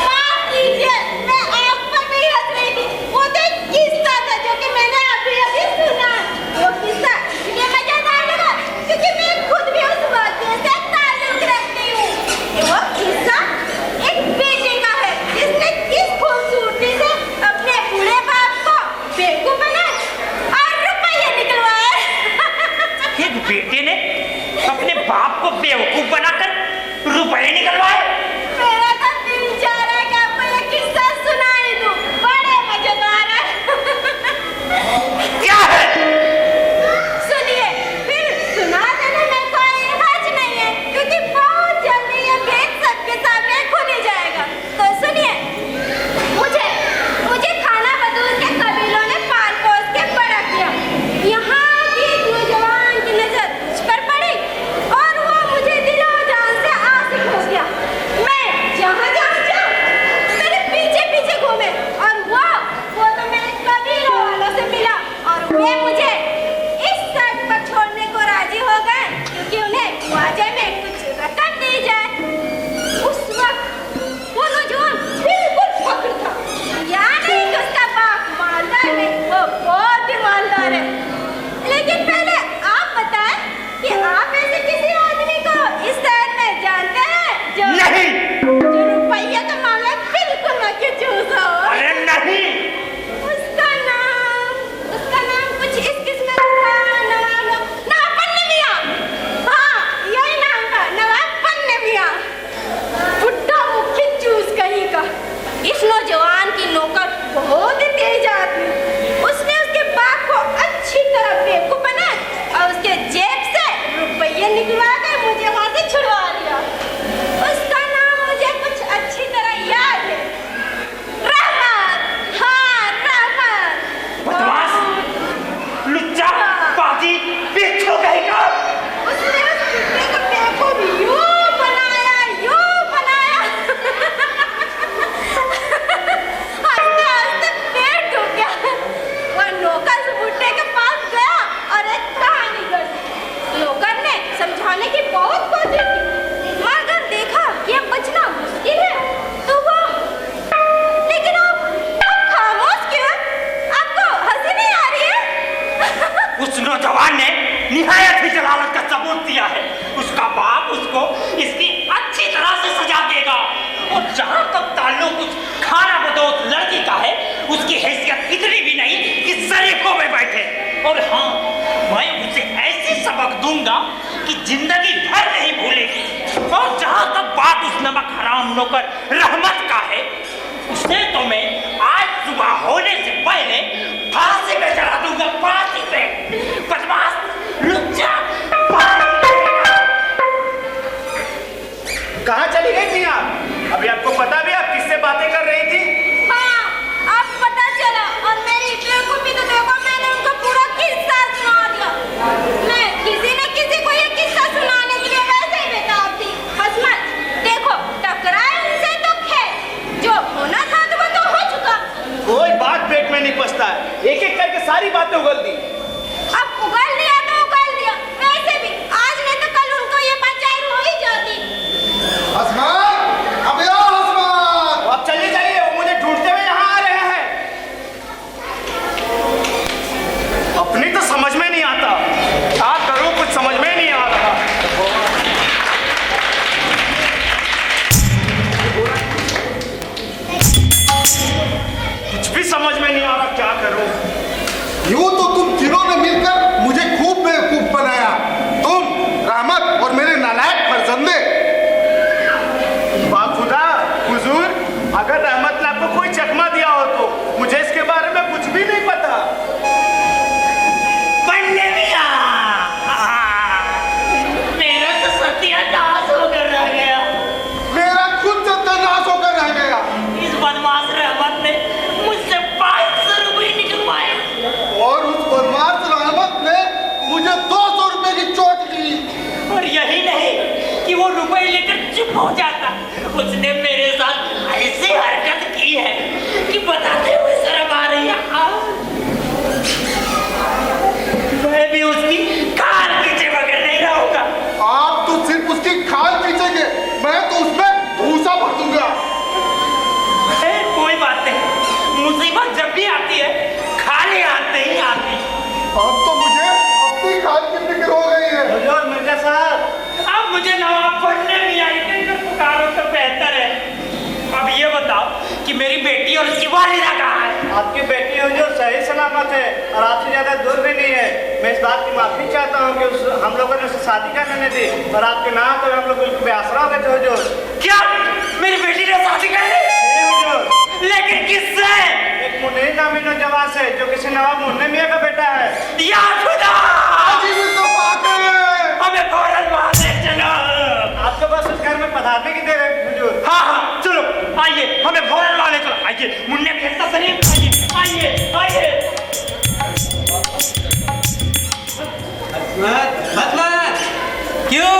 Speaker 1: माफ कीजिए, मैं आप पर नहीं हंस रही थी। वो तो एक किस्सा था जो कि मैंने अभी सुना। वो किस्सा इसलिए मजेदार लगा क्योंकि मैं खुद भी उस वाक़ये से ताल्लुक रखती हूँ। वो किस्सा एक बेटे का है जिसने
Speaker 7: और हाँ, मैं उसे ऐसी सबक दूंगा कि जिंदगी भर नहीं भूलेगी। और जहां तक बात उस नमक हराम नौकर रहमत का है, उसे तो मैं आज सुबह होने से पहले फांसी पे चढ़ा दूंगा, फांसी पे। बदमाश, लुच्चा,
Speaker 3: कहाँ चली गई थी आप? अभी आपको पता भी आप किससे बातें कर रही थी?
Speaker 1: हाँ, अब पता चला। और मेरी बेवकूफी तो देखो, मैंने उनको पूरा किस्सा सुना दिया। मैं किसी न किसी को ये किस्सा सुनाने के लिए वैसे ही बेताब थी। हसमत, देखो टकराए उनसे तो खैर, जो होना था तो वो तो हो चुका।
Speaker 3: कोई बात पेट में नहीं पचता है, एक एक करके सारी बातें उगल दी।
Speaker 1: अब उगल दिया तो उगल दिया, वैसे भी आज नहीं तो कल उनको ये पंचायत हो ही जाती।
Speaker 6: हसमान, अबे ओ हसमान!
Speaker 3: आप चले जाइए, वो मुझे ढूंढते हुए यहाँ आ रहे हैं। अपनी तो समझ में नहीं आता, क्या करूं कुछ समझ में नहीं आ रहा। कुछ भी समझ में नहीं आ रहा, क्या करूं।
Speaker 6: यूं तो तुम तीनों ने मिलकर मुझे खूब बेवकूफ बनाया। तुम, रहमत और मेरे नालायक फर्जंदे।
Speaker 3: बाखुदा हुजूर, अगर रहमत ने आपको कोई चकमा दिया हो तो मुझे इसके बारे में कुछ भी नहीं पता।
Speaker 7: बन्ने मियां, मेरा तो सत्यानाश होकर रह गया।
Speaker 6: मेरा खुद सत्यानाश होकर रह गया।
Speaker 7: इस बदमाश रहमत ने मुझसे 500 रुपये निकलवाए।
Speaker 6: और उस बदमाश रहमत ने मुझे 200 रुपए की चोट दी।
Speaker 7: और यही नहीं कि वो रुपए लेकर चुप हो जाता, उसने मेरे साथ ऐसी हरकत की है कि बताते हुए शर्म आ रही है। मैं भी उसकी कार पीछे बगैर नहीं रहूंगा।
Speaker 6: आप तो सिर्फ उसकी खाल खींचेंगे, मैं तो उसमें भूसा भर दूंगा।
Speaker 7: कोई बात नहीं, मुसीबत जब भी आती है खाली हाथ नहीं आती।
Speaker 6: अब तो मुझे अपनी खाल की फिक्र हो गई है।
Speaker 3: हुजूर मिर्जा साहब,
Speaker 7: अब मुझे नवाब बनने नहीं आई, तो पुकारो तो बेहतर है। अब ये बताओ कि मेरी बेटी और उसकी वालिदा कहाँ है?
Speaker 3: आपकी बेटी हुजूर सही सलामत है और आपसे ज्यादा दूर भी नहीं है। मैं इस बात की माफी चाहता हूँ कि हम लोगों ने उसे शादी करने नहीं दी और आपके नाम तो हम लोग बिल्कुल बेआसरा हो गए थे हुजूर।
Speaker 7: क्या मेरी बेटी ने शादी कर ली?
Speaker 3: हुजूर,
Speaker 7: लेकिन किससे?
Speaker 3: एक मुनीर नामी नौजवान से जो किसी नवाब मुन्ने मियाँ का बेटा है।
Speaker 7: या खुदा!
Speaker 6: अभी भी तो बातें हैं।
Speaker 7: हमें फौरन वहाँ से चलो।
Speaker 3: आपको बस उस घर में पधारने की देर है हुजूर।
Speaker 7: हाँ, चलो आइए, हमें फौरन वहाँ ले चलो। आइए, मुन्ने भेजता शरीफ, आइए, आइए।
Speaker 4: हसमत, क्यों?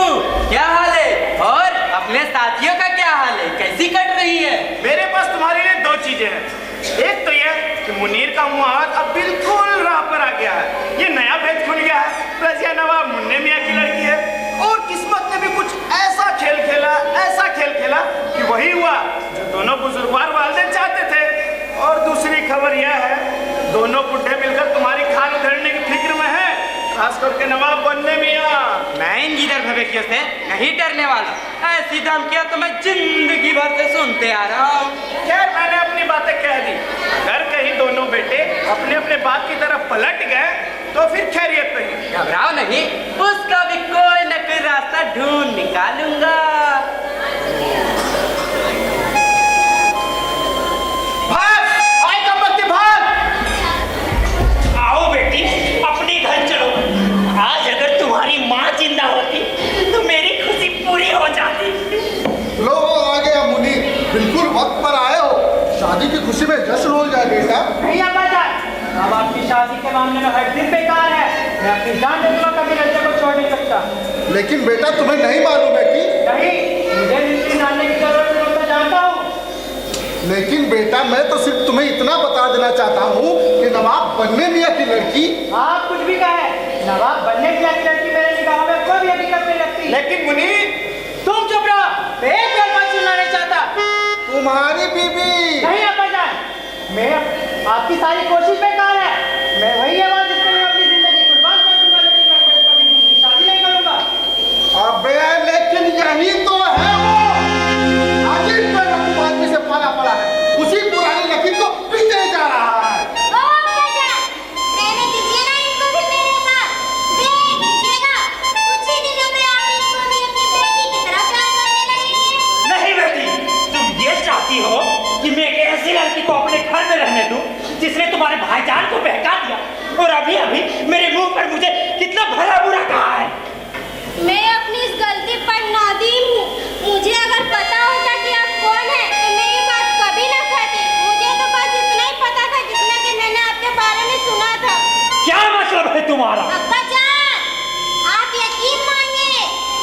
Speaker 4: क्या हाल है? और अपने साथियों का क्या हाल है? कैसी कट रही है?
Speaker 3: मेरे पास तुम्हारे लिए दो चीजें हैं। एक तो यह कि मुनीर का मुआद अब बिल्कुल राह पर आ गया है, ये नया भेद खुल गया है, प्लस यह नवाब मुन्ने मियाँ की लड़की है। और किस्मत ने भी कुछ ऐसा खेल खेला कि वही हुआ जो दोनों बुजुर्गवार वालिदैन चाहते थे। और दूसरी खबर यह है, दोनों बुढ़े मिलकर तुम्हारी खाल उधेड़ने की फिक्र में है, खास करके नवाब बनने मियाँ।
Speaker 4: मैं इन गिदर भवेकियों से नहीं डरने वाला। ऐसी धमकियां तो मैं जिंदगी भर से सुनते आ रहा हूँ।
Speaker 3: खैर, मैंने अपनी बातें कह दी। अगर कहीं दोनों बेटे अपने अपने बाप की तरफ पलट गए तो फिर खैरियत नहीं।
Speaker 4: घबराओ नहीं, उसका भी कोई न कोई रास्ता ढूंढ निकालूंगा।
Speaker 3: भाग! आए कब वक्त भाग!
Speaker 7: आओ बेटी, अपने घर चलो। आज अगर तुम्हारी माँ जिंदा होती तो मेरी खुशी पूरी हो जाती।
Speaker 6: लो आ गया मुनीर, बिल्कुल वक्त पर आए हो। शादी की खुशी में जश्न हो जाए बेटा।
Speaker 2: नहीं अब्बाजान, अब आपकी शादी के मामले में हर दिन बेकार है। मैं अपनी जान दे दूंगा, कभी लड़के को छोड़ नहीं सकता।
Speaker 6: लेकिन बेटा तुम्हें नहीं मालूम है कि
Speaker 2: नहीं, मुझे जिसकी जानने की जरूरत है मैं जानता हूँ।
Speaker 6: लेकिन बेटा मैं तो सिर्फ तुम्हें इतना बता देना चाहता हूँ कि नवाब बनने मियाँ की लड़की।
Speaker 2: आप कुछ भी कहे, नवाब बनने की लड़की मेरे निगाहों में कोई भी हकीकत नहीं लगती।
Speaker 3: लेकिन मुनीर,
Speaker 2: तुम चुप रहो, मैं एक बार बात सुनना नहीं चाहता।
Speaker 6: तुम्हारी बीबी।
Speaker 2: नहीं अब्बाजान, मैं आपकी सारी कोशिश बेकार है। मैं वही आवाज जिसके लिए अपनी जिंदगी कुर्बान कर दूंगा, लेकिन मैं कभी दूसरी शादी नहीं करूंगा।
Speaker 6: अबे लेकिन यही तो है वो अजीब आदमी से पाला पड़ा है, उसी पुरानी लकीर को पीछे जा रहा है।
Speaker 1: ओ अब्बाजान, रहने दीजिए ना इनको भी।
Speaker 7: जिसने तुम्हारे भाईजान को बहका दिया और अभी अभी मेरे मुंह पर मुझे कितना भला बुरा कहा है।
Speaker 1: मैं अपनी इस गलती पर नादिम हूँ। मुझे अगर पता होता कि आप कौन हैं तो मैं ये बात कभी ना कहती। मुझे तो बस इतना ही पता था जितना कि मैंने आपके बारे में सुना था।
Speaker 7: क्या मतलब है तुम्हारा?
Speaker 1: अब्बा जान, आप यकीन मानिए,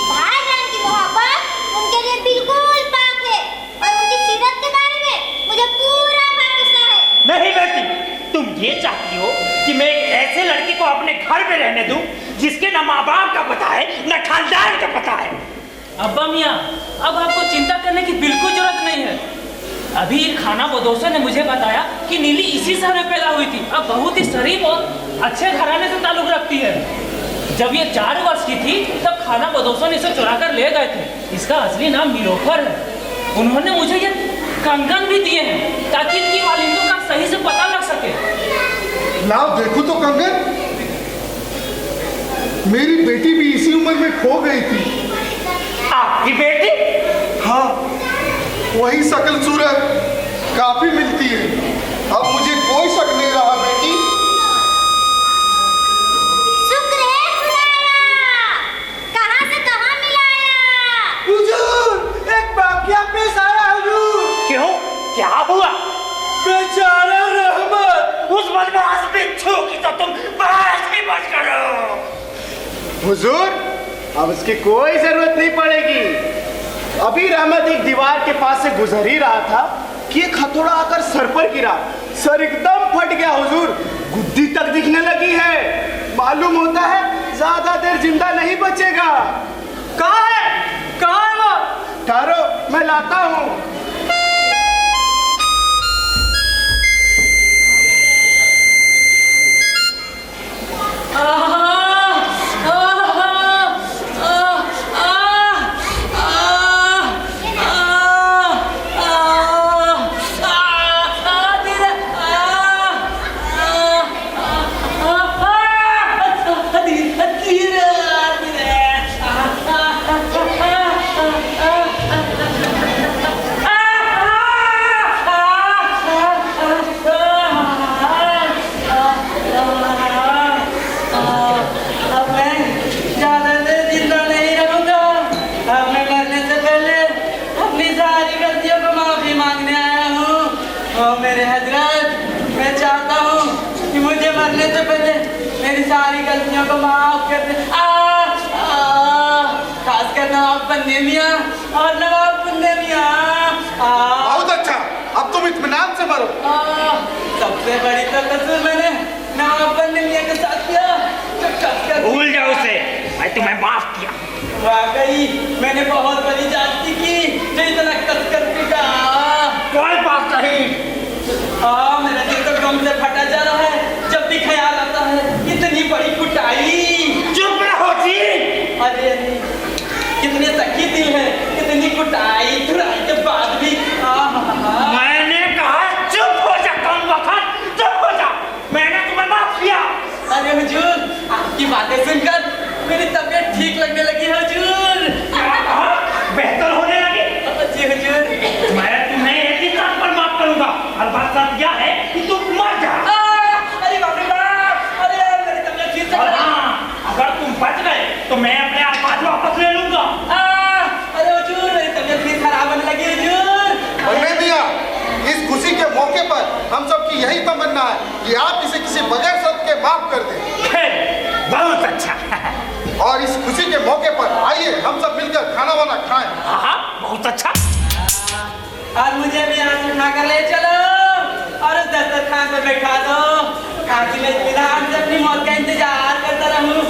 Speaker 1: भाईजान की मोहब्बत उनके लिए बिल्कुल पाक है और उनकी सीरत के बारे में मुझे पूरा भरोसा है।
Speaker 7: नहीं बेटी, तुम ये चाहती हो कि मैं एक ऐसे लड़की को अपने घर में रहने दूं जिसके न माँ बाप का पता है न खानदान का पता है।
Speaker 8: अब्बा मियाँ, अब आपको चिंता करने की बिल्कुल जरूरत नहीं है। अभी खाना बदोशा ने मुझे बताया कि नीली इसी शहर में पैदा हुई थी। अब बहुत ही शरीफ और अच्छे घराने से ताल्लुक रखती है। जब ये 4 वर्ष की थी तब खाना बदोशा ने इसे चुरा कर ले गए थे। इसका असली नाम नीलोफर है। उन्होंने मुझे ये कंगन भी दिए हैं ताकि इनकी वालिदों का सही से पता लग सके।
Speaker 6: लाओ देखो तो कंगन, मेरी बेटी भी इसी उम्र में खो गई थी।
Speaker 7: आपकी बेटी?
Speaker 6: हाँ, वही शक्ल सूरत काफी मिलती है। अब मुझे कोई शक नहीं रहा बेटी।
Speaker 1: शुक्र है खुदाया, कहाँ से कहाँ मिलाया।
Speaker 2: हुजूर, एक वाकया पेश आया हुजूर।
Speaker 7: क्यों, क्या हुआ?
Speaker 2: बेचारा रहमत,
Speaker 7: उस बदमाश बिच्छू की तो तुम बहस भी मत करो।
Speaker 3: हुजूर, अब उसकी कोई जरूरत नहीं पड़ेगी। अभी रहमत एक दीवार के पास से गुजर ही रहा था कि एक हथौड़ा आकर सर पर गिरा। सर एकदम फट गया हुजूर, गुद्दी तक दिखने लगी है। मालूम होता है ज्यादा देर जिंदा नहीं बचेगा।
Speaker 2: कहाँ है? कहाँ है वो?
Speaker 3: ठहरो, मैं लाता हूँ।
Speaker 4: सारी गलतियों को माफ कर दे। खासकर नवाब बन्ने मियाँ और नवाब बन्ने मियाँ।
Speaker 6: बहुत अच्छा, अब तुम इत्मीनान से मरो।
Speaker 4: सबसे बड़ी तो कसूर मैंने नवाब बन्ने मियाँ के साथ किया।
Speaker 7: भूल जाओ उसे, मैं तुम्हें माफ किया।
Speaker 4: वाकई मैंने बहुत बड़ी जाति की जो इतना कसकर पीटा।
Speaker 7: कोई बात नहीं।
Speaker 4: मेरा दिल तो गम से फटा जा रहा है जब भी ख्याल आता है इतनी बड़ी कुटाई।
Speaker 7: चुप रहो जी।
Speaker 4: अरे कितने सखी दिल है, कितनी कुटाई धुराई के बाद भी।
Speaker 7: मैंने कहा चुप हो जा, कम वक्त चुप हो जा। मैंने तुम्हें माफ किया।
Speaker 4: अरे हुजूर, आपकी बातें सुनकर मेरी तबीयत ठीक लगने लगी है हुजूर।
Speaker 7: क्या कहा? बेहतर होने लगी?
Speaker 4: जी हुजूर।
Speaker 7: मैं तुम्हें एक ही बात पर माफ करूंगा और बात यह है कि तुम मर जा।
Speaker 4: अरे बाप रे बाप, अरे मेरी तबीयत ठीक
Speaker 7: और हाँ, अगर तुम बच गए तो मैं अपने अल्फाज वापस ले लूंगा।
Speaker 4: अरे हुजूर, मेरी तबीयत फिर खराब होने लगी हुजूर।
Speaker 6: बन्ने मियाँ, इस खुशी के मौके पर हम सबकी यही तमन्ना है कि आप इसे किसी बगैर शर्त के माफ कर दें।
Speaker 7: बहुत अच्छा।
Speaker 6: और इस खुशी के मौके पर आइए हम सब मिलकर खाना वाना खाएं।
Speaker 7: हाँ, बहुत अच्छा।
Speaker 4: और मुझे भी यहाँ से उठा कर ले चलो और उस दस्तरखान पे बैठा दो ताकि मैं इत्मीनान से अपनी मौत का इंतजार करता रहूं।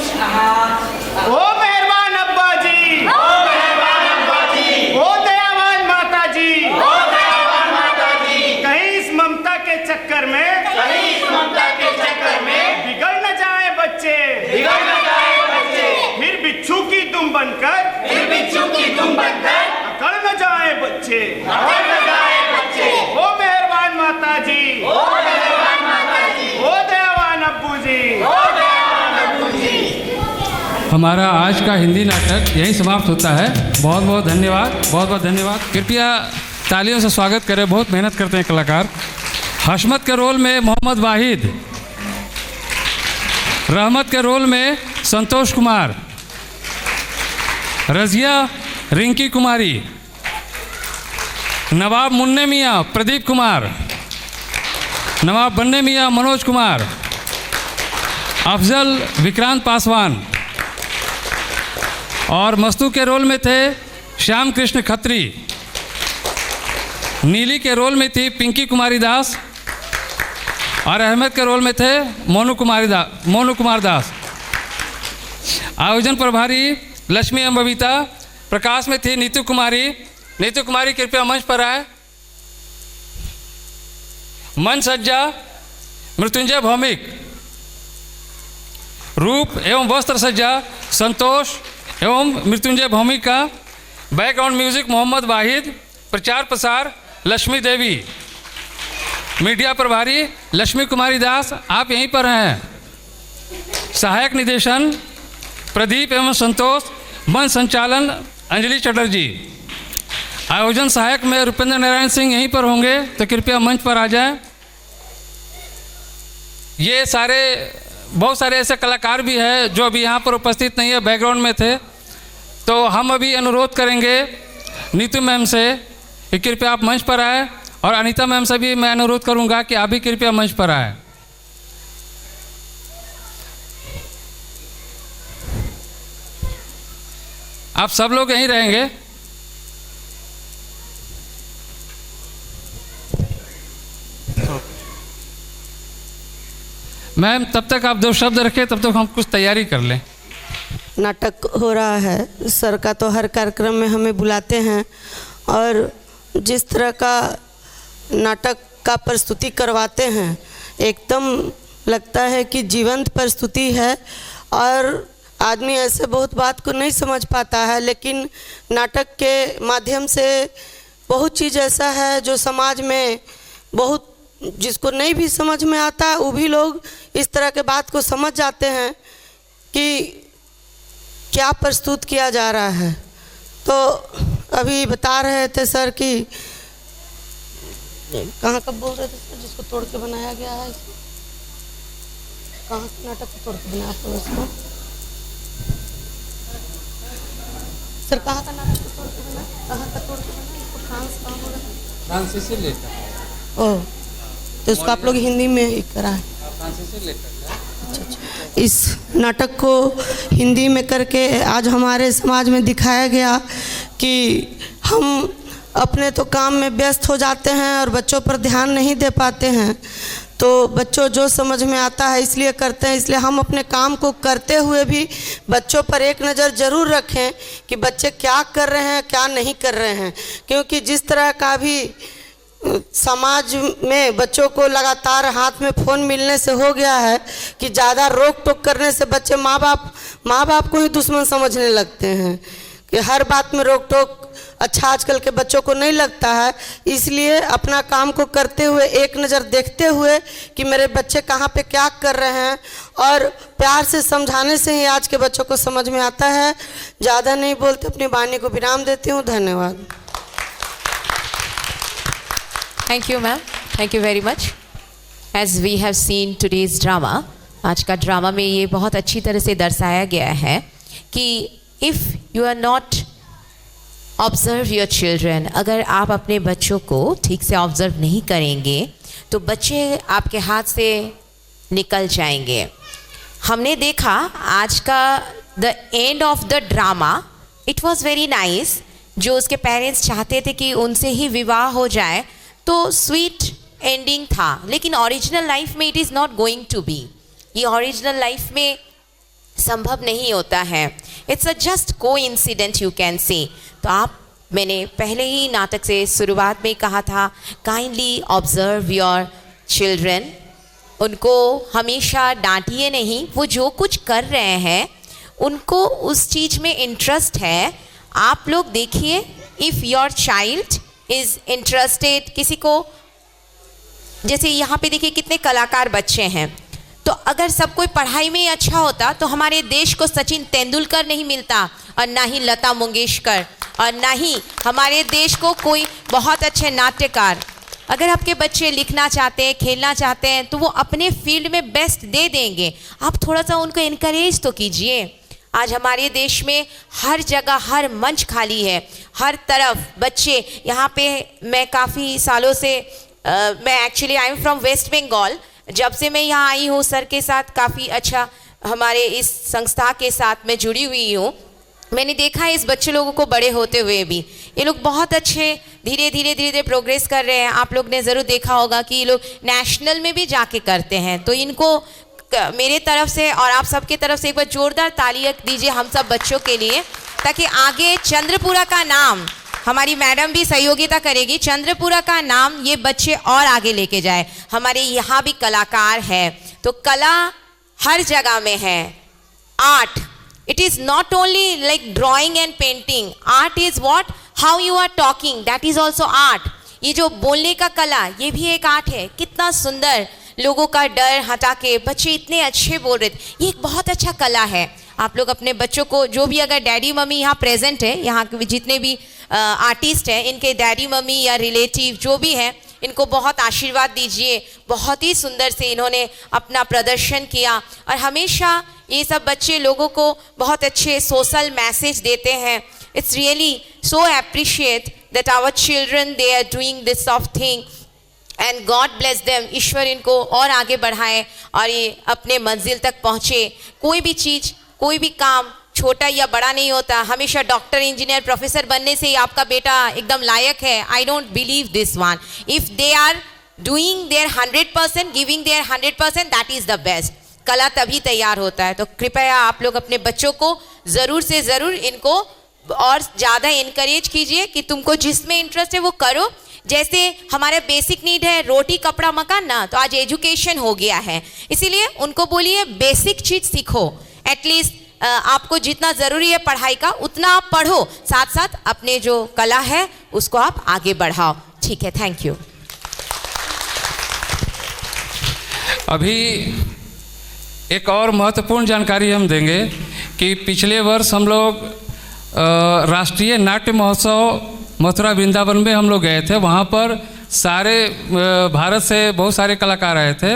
Speaker 3: ओ मेहरबान अब्बा जी, ओ मेहरबान अब्बा जी, ओ दयावान माता जी, ओ दयावान माता जी, कहीं इस ममता के चक्कर में, कहीं इस ममता के चक्कर में बिगड़ न जाए बच्चे, बिगड़ न जाए बच्चे, फिर बिच्छू की दुम बनकर, फिर बिच्छू की दुम बनकर अकड़ न जाए बच्चे, अकड़ न जाए बच्चे। ओ मेहरबान माता जी, ओ मेहरबान माता जी, ओ दयावान अब्बू जी, ओ दयावान अब्बू जी।
Speaker 9: हमारा आज का हिंदी नाटक यहीं समाप्त होता है। बहुत बहुत धन्यवाद, बहुत बहुत धन्यवाद। कृपया तालियों से स्वागत करें, बहुत मेहनत करते हैं कलाकार। हशमत के रोल में मोहम्मद वाहिद, रहमत के रोल में संतोष कुमार, रजिया रिंकी कुमारी, नवाब मुन्ने मियाँ प्रदीप कुमार, नवाब बन्ने मियाँ मनोज कुमार, अफजल विक्रांत पासवान, और मस्तू के रोल में थे श्याम कृष्ण खत्री, नीली के रोल में थी पिंकी कुमारी दास, और अहमद के रोल में थे मोनू कुमार दास। आयोजन प्रभारी लक्ष्मी एवं बबीता, प्रकाश में थी नीतू कुमारी कृपया मंच पर आए। मंच सज्जा मृत्युंजय भौमिक, रूप एवं वस्त्र सज्जा संतोष एवं मृत्युंजय भौमिक का, बैकग्राउंड म्यूजिक मोहम्मद वाहिद, प्रचार प्रसार लक्ष्मी देवी, मीडिया प्रभारी लक्ष्मी कुमारी दास, आप यहीं पर हैं। सहायक निदेशन प्रदीप एवं संतोष, मंच संचालन अंजलि चटर्जी, आयोजन सहायक में रुपेंद्र नारायण सिंह यहीं पर होंगे, तो कृपया मंच पर आ जाएं। ये बहुत सारे ऐसे कलाकार भी हैं जो अभी यहाँ पर उपस्थित नहीं है, बैकग्राउंड में थे। तो हम अभी अनुरोध करेंगे नीतू मैम से कि कृपया आप मंच पर आए, और अनीता मैम से भी मैं अनुरोध करूंगा कि आप भी कृपया मंच पर आए। आप सब लोग यहीं रहेंगे। मैम तब तक आप 2 शब्द रखें, तब तक हम कुछ तैयारी कर लें।
Speaker 10: नाटक हो रहा है, सर का तो हर कार्यक्रम में हमें बुलाते हैं, और जिस तरह का नाटक का प्रस्तुति करवाते हैं एकदम लगता है कि जीवंत प्रस्तुति है। और आदमी ऐसे बहुत बात को नहीं समझ पाता है, लेकिन नाटक के माध्यम से बहुत चीज़ ऐसा है जो समाज में बहुत, जिसको नहीं भी समझ में आता वो भी लोग इस तरह के बात को समझ जाते हैं कि क्या प्रस्तुत किया जा रहा है। तो अभी बता रहे थे सर कि कहाँ कब बोल रहे थे सर, जिसको तोड़ के बनाया गया है, कहाँ से नाटक को तोड़ के बनाया आप इसको सर, कहाँ का नाटक को तोड़ के बनाया, कहाँ का तोड़ के बनाया इसको, कहाँ हो रहा है,
Speaker 9: फ्रांसीसी लेटर।
Speaker 10: ओह, तो उसको आप लोग हिंदी में ही कराएं।
Speaker 9: फ्रांसीसी लेटर।
Speaker 10: इस नाटक को हिंदी में करके आज हमारे समाज में दिखाया गया कि हम अपने तो काम में व्यस्त हो जाते हैं और बच्चों पर ध्यान नहीं दे पाते हैं। तो बच्चों जो समझ में आता है इसलिए करते हैं, इसलिए हम अपने काम को करते हुए भी बच्चों पर एक नज़र ज़रूर रखें कि बच्चे क्या कर रहे हैं क्या नहीं कर रहे हैं। क्योंकि जिस तरह का भी समाज में बच्चों को लगातार हाथ में फ़ोन मिलने से हो गया है कि ज़्यादा रोक टोक करने से बच्चे माँ बाप को ही दुश्मन समझने लगते हैं कि हर बात में रोक टोक अच्छा आजकल के बच्चों को नहीं लगता है। इसलिए अपना काम को करते हुए एक नज़र देखते हुए कि मेरे बच्चे कहाँ पे क्या कर रहे हैं, और प्यार से समझाने से ही आज के बच्चों को समझ में आता है। ज़्यादा नहीं बोलते, अपनी वाणी को विराम देती हूँ। धन्यवाद।
Speaker 11: Thank you, ma'am. Thank you very much. As we have seen today's drama, आज का ड्रामा में ये बहुत अच्छी तरह से दर्शाया गया है कि if you are not observe your children, अगर आप अपने बच्चों को ठीक से ऑब्जर्व नहीं करेंगे तो बच्चे आपके हाथ से निकल जाएंगे। हमने देखा आज का the end of the drama, it was very nice. जो उसके पेरेंट्स चाहते थे कि उनसे ही विवाह हो जाए, तो स्वीट एंडिंग था, लेकिन ओरिजिनल लाइफ में it is not going to be. ये ओरिजिनल लाइफ में संभव नहीं होता है। It's a just coincident, you can say. तो मैंने पहले ही नाटक से शुरुआत में कहा था, काइंडली ऑब्जर्व योर चिल्ड्रन। उनको हमेशा डांटिए नहीं, वो जो कुछ कर रहे हैं उनको उस चीज़ में इंटरेस्ट है, आप लोग देखिए। If your child is interested, किसी को, जैसे यहाँ पे देखिए कितने कलाकार बच्चे हैं, तो अगर सब कोई पढ़ाई में ही अच्छा होता तो हमारे देश को सचिन तेंदुलकर नहीं मिलता, और ना ही लता मंगेशकर, और ना ही हमारे देश को कोई बहुत अच्छे नाट्यकार। अगर आपके बच्चे लिखना चाहते हैं, खेलना चाहते हैं, तो वो अपने फील्ड में बेस्ट दे देंगे। आप थोड़ा सा उनको इनकरेज तो कीजिए। आज हमारे देश में हर जगह हर मंच खाली है, हर तरफ बच्चे। यहाँ पे मैं काफ़ी सालों से मैं actually I am from West Bengal. जब से मैं यहाँ आई हूँ सर के साथ काफ़ी अच्छा हमारे इस संस्था के साथ मैं जुड़ी हुई हूँ। मैंने देखा है इस बच्चे लोगों को बड़े होते हुए भी ये लोग बहुत अच्छे धीरे धीरे प्रोग्रेस कर रहे हैं। आप लोग ने ज़रूर देखा होगा कि ये लोग नेशनल में भी जाके करते हैं। तो इनको मेरे तरफ से और आप सबके तरफ से एक बार जोरदार तालियां दीजिए हम सब बच्चों के लिए, ताकि आगे चंद्रपुरा का नाम, हमारी मैडम भी सहयोगिता करेगी, चंद्रपुरा का नाम ये बच्चे और आगे लेके जाए। हमारे यहाँ भी कलाकार है, तो कला हर जगह में है। Art, it is not only like drawing and painting. Art is what? How you are talking, that is also art. ये जो बोलने का कला, ये भी एक आर्ट है। कितना सुंदर, लोगों का डर हटा के बच्चे इतने अच्छे बोल रहे थे, ये एक बहुत अच्छा कला है। आप लोग अपने बच्चों को, जो भी अगर डैडी मम्मी यहाँ प्रेजेंट है, यहाँ के जितने भी आर्टिस्ट हैं, इनके डैडी मम्मी या रिलेटिव जो भी हैं, इनको बहुत आशीर्वाद दीजिए। बहुत ही सुंदर से इन्होंने अपना प्रदर्शन किया और हमेशा ये सब बच्चे लोगों को बहुत अच्छे सोशल मैसेज देते हैं। It's really so appreciate that our children they are doing this of thing and God bless them. ईश्वर इनको और आगे बढ़ाए और ये अपने मंजिल तक पहुँचे। कोई भी चीज़, कोई भी काम छोटा या बड़ा नहीं होता। हमेशा डॉक्टर, इंजीनियर, प्रोफेसर बनने से ही आपका बेटा एकदम लायक है। I don't believe this one. If they are doing their 100%, giving their 100%, that is the best. कला तभी तैयार होता है। तो कृपया आप लोग अपने बच्चों को ज़रूर से ज़रूर इनको और ज़्यादा इनकरेज कीजिए कि तुमको जिसमें इंटरेस्ट है वो करो। जैसे हमारा बेसिक नीड है रोटी कपड़ा मकान ना, तो आज एजुकेशन हो गया है, इसीलिए उनको बोलिए बेसिक चीज़ सीखो। एटलीस्ट आपको जितना ज़रूरी है पढ़ाई का उतना आप पढ़ो, साथ साथ अपने जो कला है उसको आप आगे बढ़ाओ। ठीक है, थैंक यू।
Speaker 9: अभी एक और महत्वपूर्ण जानकारी हम देंगे कि पिछले वर्ष हम लोग राष्ट्रीय नाट्य महोत्सव मथुरा वृंदावन में हम लोग गए थे। वहाँ पर सारे भारत से बहुत सारे कलाकार आए थे।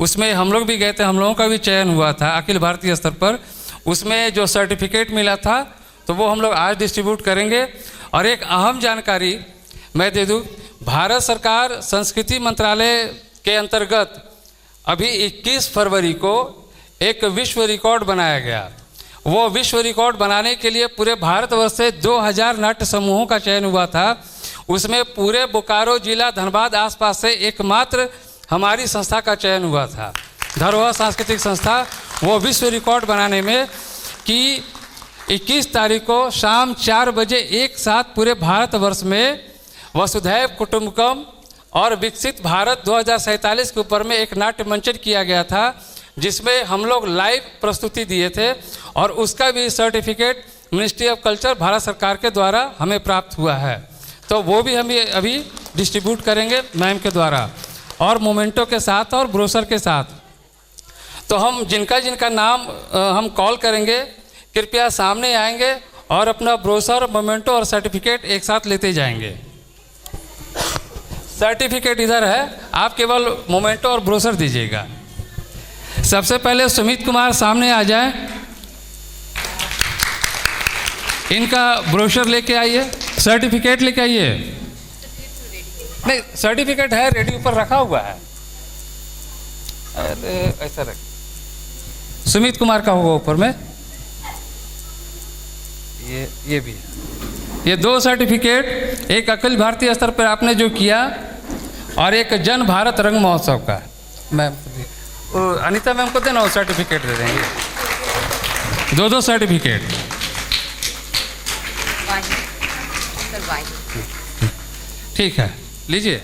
Speaker 9: उसमें हम लोग भी गए थे, हम लोगों का भी चयन हुआ था अखिल भारतीय स्तर पर। उसमें जो सर्टिफिकेट मिला था तो वो हम लोग आज डिस्ट्रीब्यूट करेंगे। और एक अहम जानकारी मैं दे दूँ, भारत सरकार संस्कृति मंत्रालय के अंतर्गत अभी 21 फरवरी को एक विश्व रिकॉर्ड बनाया गया। वो विश्व रिकॉर्ड बनाने के लिए पूरे भारतवर्ष से 2000 नाट्य समूहों का चयन हुआ था। उसमें पूरे बोकारो जिला, धनबाद आसपास से एकमात्र हमारी संस्था का चयन हुआ था, धरोहर सांस्कृतिक संस्था। वो विश्व रिकॉर्ड बनाने में कि 21 तारीख को शाम 4 बजे एक साथ पूरे भारतवर्ष में वसुधैव कुटुंबकम और विकसित भारत 2047 के ऊपर में एक नाट्य मंचन किया गया था, जिसमें हम लोग लाइव प्रस्तुति दिए थे। और उसका भी certificate ministry of culture Bharat सरकार के द्वारा हमें प्राप्त हुआ है। तो वो भी हम अभी डिस्ट्रीब्यूट करेंगे मैम के द्वारा, और मोमेंटो के साथ और ब्रोशर के साथ। तो हम जिनका जिनका नाम हम कॉल करेंगे, कृपया सामने आएंगे और अपना ब्रोशर, मोमेंटो और सर्टिफिकेट एक साथ लेते जाएंगे। सर्टिफिकेट इधर है, आप केवल मोमेंटो और ब्रोशर दीजिएगा। सबसे पहले सुमित कुमार सामने आ जाए, इनका ब्रोशर लेके आइए, सर्टिफिकेट लेके आइए। नहीं, सर्टिफिकेट है रेडी, ऊपर रखा हुआ है। अरे ऐसा रख, सुमित कुमार का होगा ऊपर में। ये भी है। ये 2 सर्टिफिकेट, एक अखिल भारतीय स्तर पर आपने जो किया और एक जन भारत रंग महोत्सव का। मैम अनीता मैम को देना, वो सर्टिफिकेट दे देंगे। 2 सर्टिफिकेट। ठीक है, लीजिए।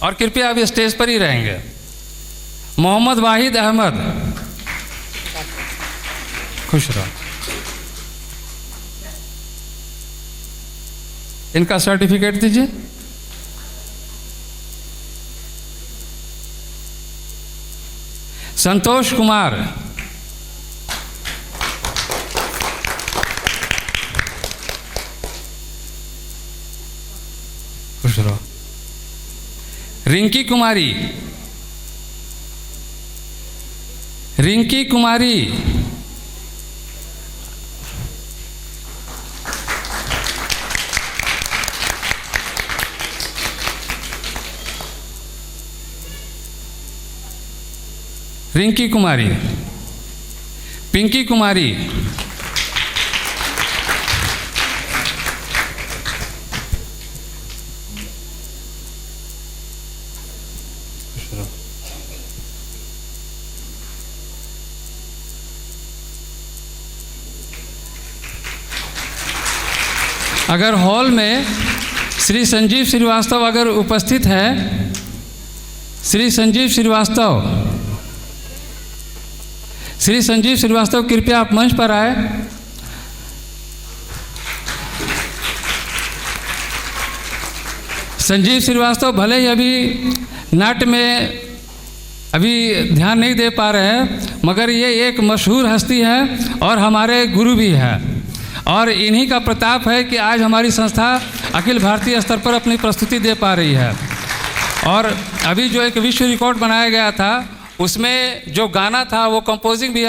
Speaker 9: और कृपया अभी स्टेज पर ही रहेंगे। मोहम्मद वाहिद अहमद, खुश रहो। इनका सर्टिफिकेट दीजिए। संतोष कुमार, खुश रहो। रिंकी कुमारी, रिंकी कुमारी, रिंकी कुमारी, पिंकी कुमारी, अगर हॉल में श्री संजीव श्रीवास्तव अगर उपस्थित है, श्री संजीव श्रीवास्तव, श्री संजीव श्रीवास्तव कृपया आप मंच पर आए। संजीव श्रीवास्तव भले ही अभी नाट्य में अभी ध्यान नहीं दे पा रहे हैं, मगर ये एक मशहूर हस्ती है और हमारे गुरु भी है, और इन्हीं का प्रताप है कि आज हमारी संस्था अखिल भारतीय स्तर पर अपनी प्रस्तुति दे पा रही है। और अभी जो एक विश्व रिकॉर्ड बनाया गया था, उसमें जो गाना था वो कंपोजिंग भी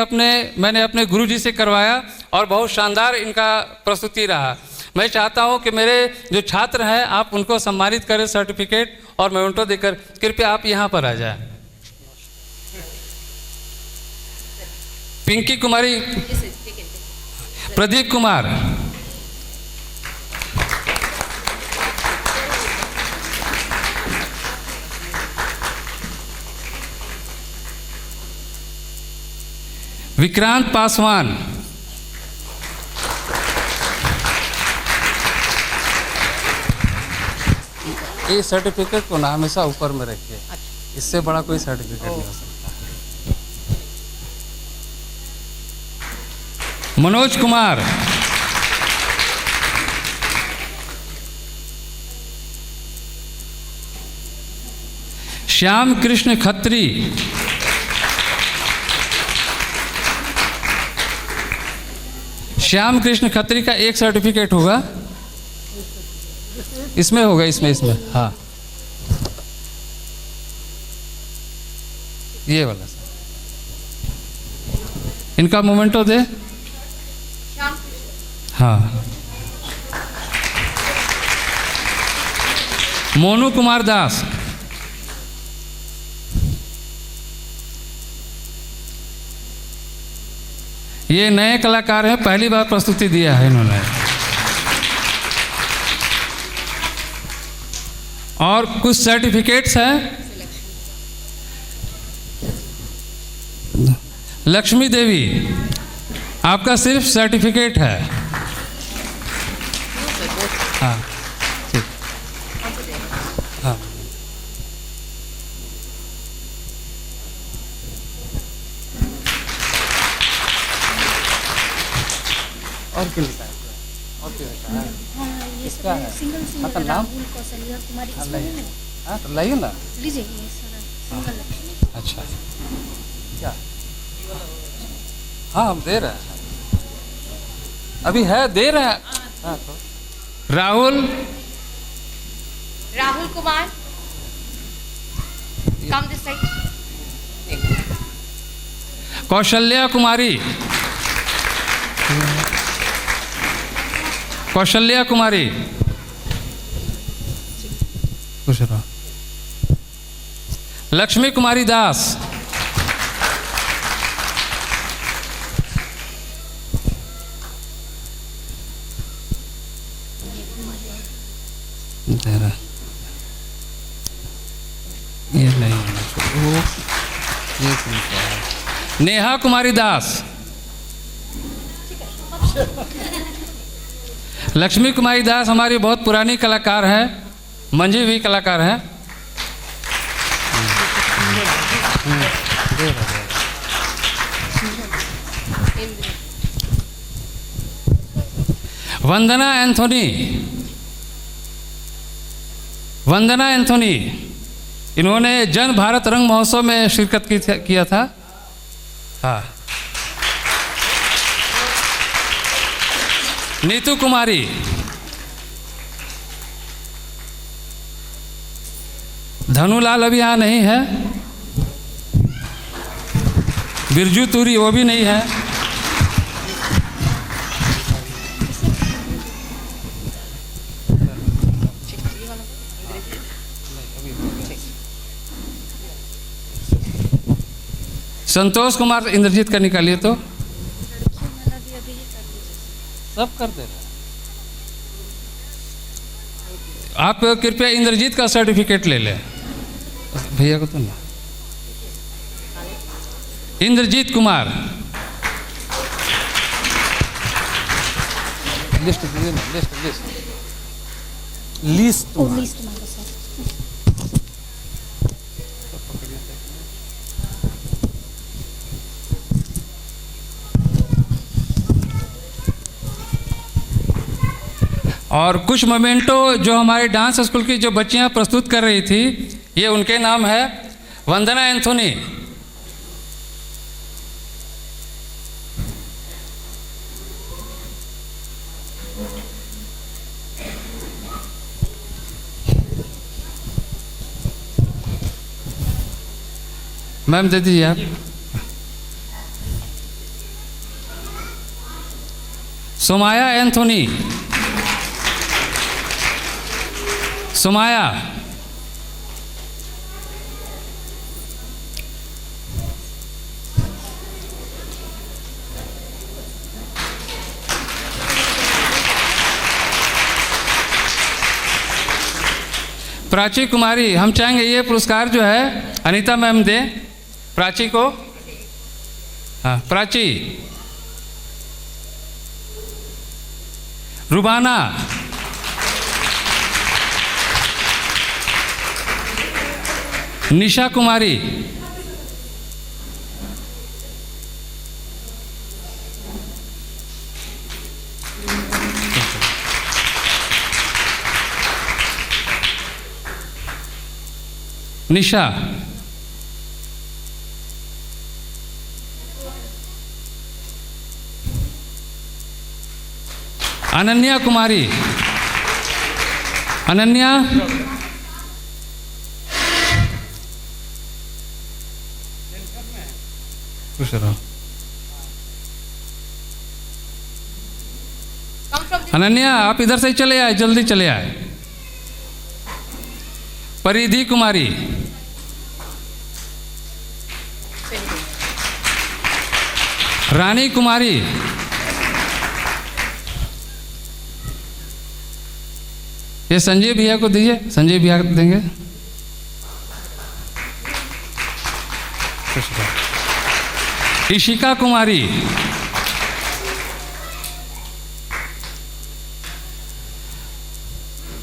Speaker 9: मैंने अपने गुरुजी से करवाया और बहुत शानदार इनका प्रस्तुति रहा। मैं चाहता हूं कि मेरे जो छात्र हैं आप उनको सम्मानित करें सर्टिफिकेट और मेमेंटो देकर। कृपया आप यहां पर आ जाएं। पिंकी कुमारी, प्रदीप कुमार, विक्रांत पासवान, ये सर्टिफिकेट को ना हमेशा ऊपर में रखिए, इससे बड़ा कोई सर्टिफिकेट नहीं हो सकता। मनोज कुमार, श्याम कृष्ण खत्री, श्याम कृष्ण खत्री का एक सर्टिफिकेट होगा, इसमें होगा, इसमें हाँ, ये वाला सर, इनका मोमेंटो दे। हाँ, मोनू कुमार दास, ये नए कलाकार हैं, पहली बार प्रस्तुति दिया है इन्होंने। और कुछ सर्टिफिकेट्स हैं। लक्ष्मी देवी, आपका सिर्फ सर्टिफिकेट है। हाँ ठीक, हाँ, और क्यों लिखा है? और क्यों लिखा है? इसका है मतलब नाम हाँ, तो लाइए ना। अच्छा, क्या? हाँ, हम दे रहे हैं, अभी है, दे रहे हैं। हाँ, तो Rahul
Speaker 11: Kumar, come this side.
Speaker 9: Kaushalya Kumari, Kaushalya Kumari, खुश रहो। लक्ष्मी कुमारी दास, ये नहीं होना चाहिए, ये है। नेहा कुमारी दास, लक्ष्मी कुमारी दास हमारी बहुत पुरानी कलाकार है, मंझी भी कलाकार है। वंदना एंथोनी, वंदना एंथोनी, इन्होंने जन भारत रंग महोत्सव में शिरकत किया था। हाँ, नीतू कुमारी, धनुलाल अभी यहाँ नहीं है, बिरजू तूरी वो भी नहीं है। संतोष कुमार इंद्रजीत का निकालिए तो। सब कर दे रहे आप, कृपया इंद्रजीत का सर्टिफिकेट ले लें भैया को तो ना। इंद्रजीत कुमार लिस्ट और कुछ मोमेंटो जो हमारे डांस स्कूल की जो बच्चियां प्रस्तुत कर रही थी, ये उनके नाम है। वंदना एंथोनी, मैम दे दीजिए आप। सोमाया एंथोनी, सोमाया, प्राची कुमारी, हम चाहेंगे ये पुरस्कार जो है अनीता मैम दे प्राची को। हाँ प्राची। रुबाना, निशा कुमारी, निशा, अनन्या कुमारी, अनन्या, अनन्या आप इधर से ही चले आए, जल्दी चले आए। परिधि कुमारी, रानी कुमारी, ये संजय भैया को दीजिए, संजय भैया को देंगे। इशिका कुमारी,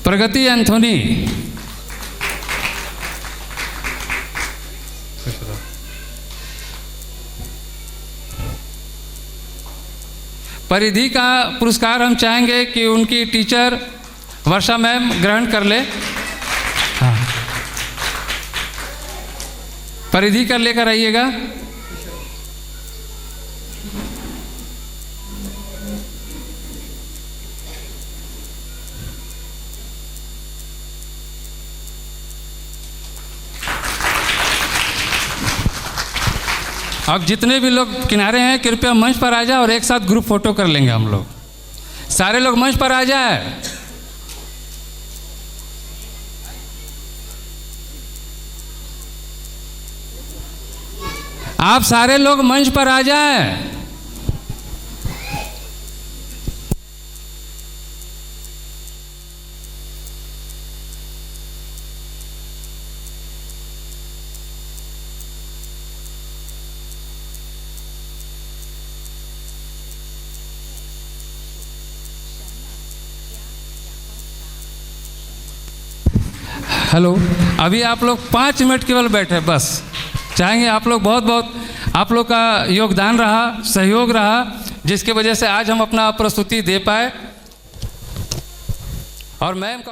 Speaker 9: प्रगति एंथोनी, परिधि का पुरस्कार हम चाहेंगे कि उनकी टीचर वर्षा मैम ग्रहण कर ले। हाँ परिधि का लेकर आइएगा। अब जितने भी लोग किनारे हैं कृपया मंच पर आ जाए और एक साथ ग्रुप फोटो कर लेंगे हम लोग। सारे लोग मंच पर आ जाए। आप सारे लोग मंच पर आ जाए। हेलो, अभी आप लोग 5 मिनट केवल बैठे बस। चाहेंगे आप लोग, बहुत बहुत आप लोग का योगदान रहा, सहयोग रहा, जिसकी वजह से आज हम अपना प्रस्तुति दे पाए। और मैम का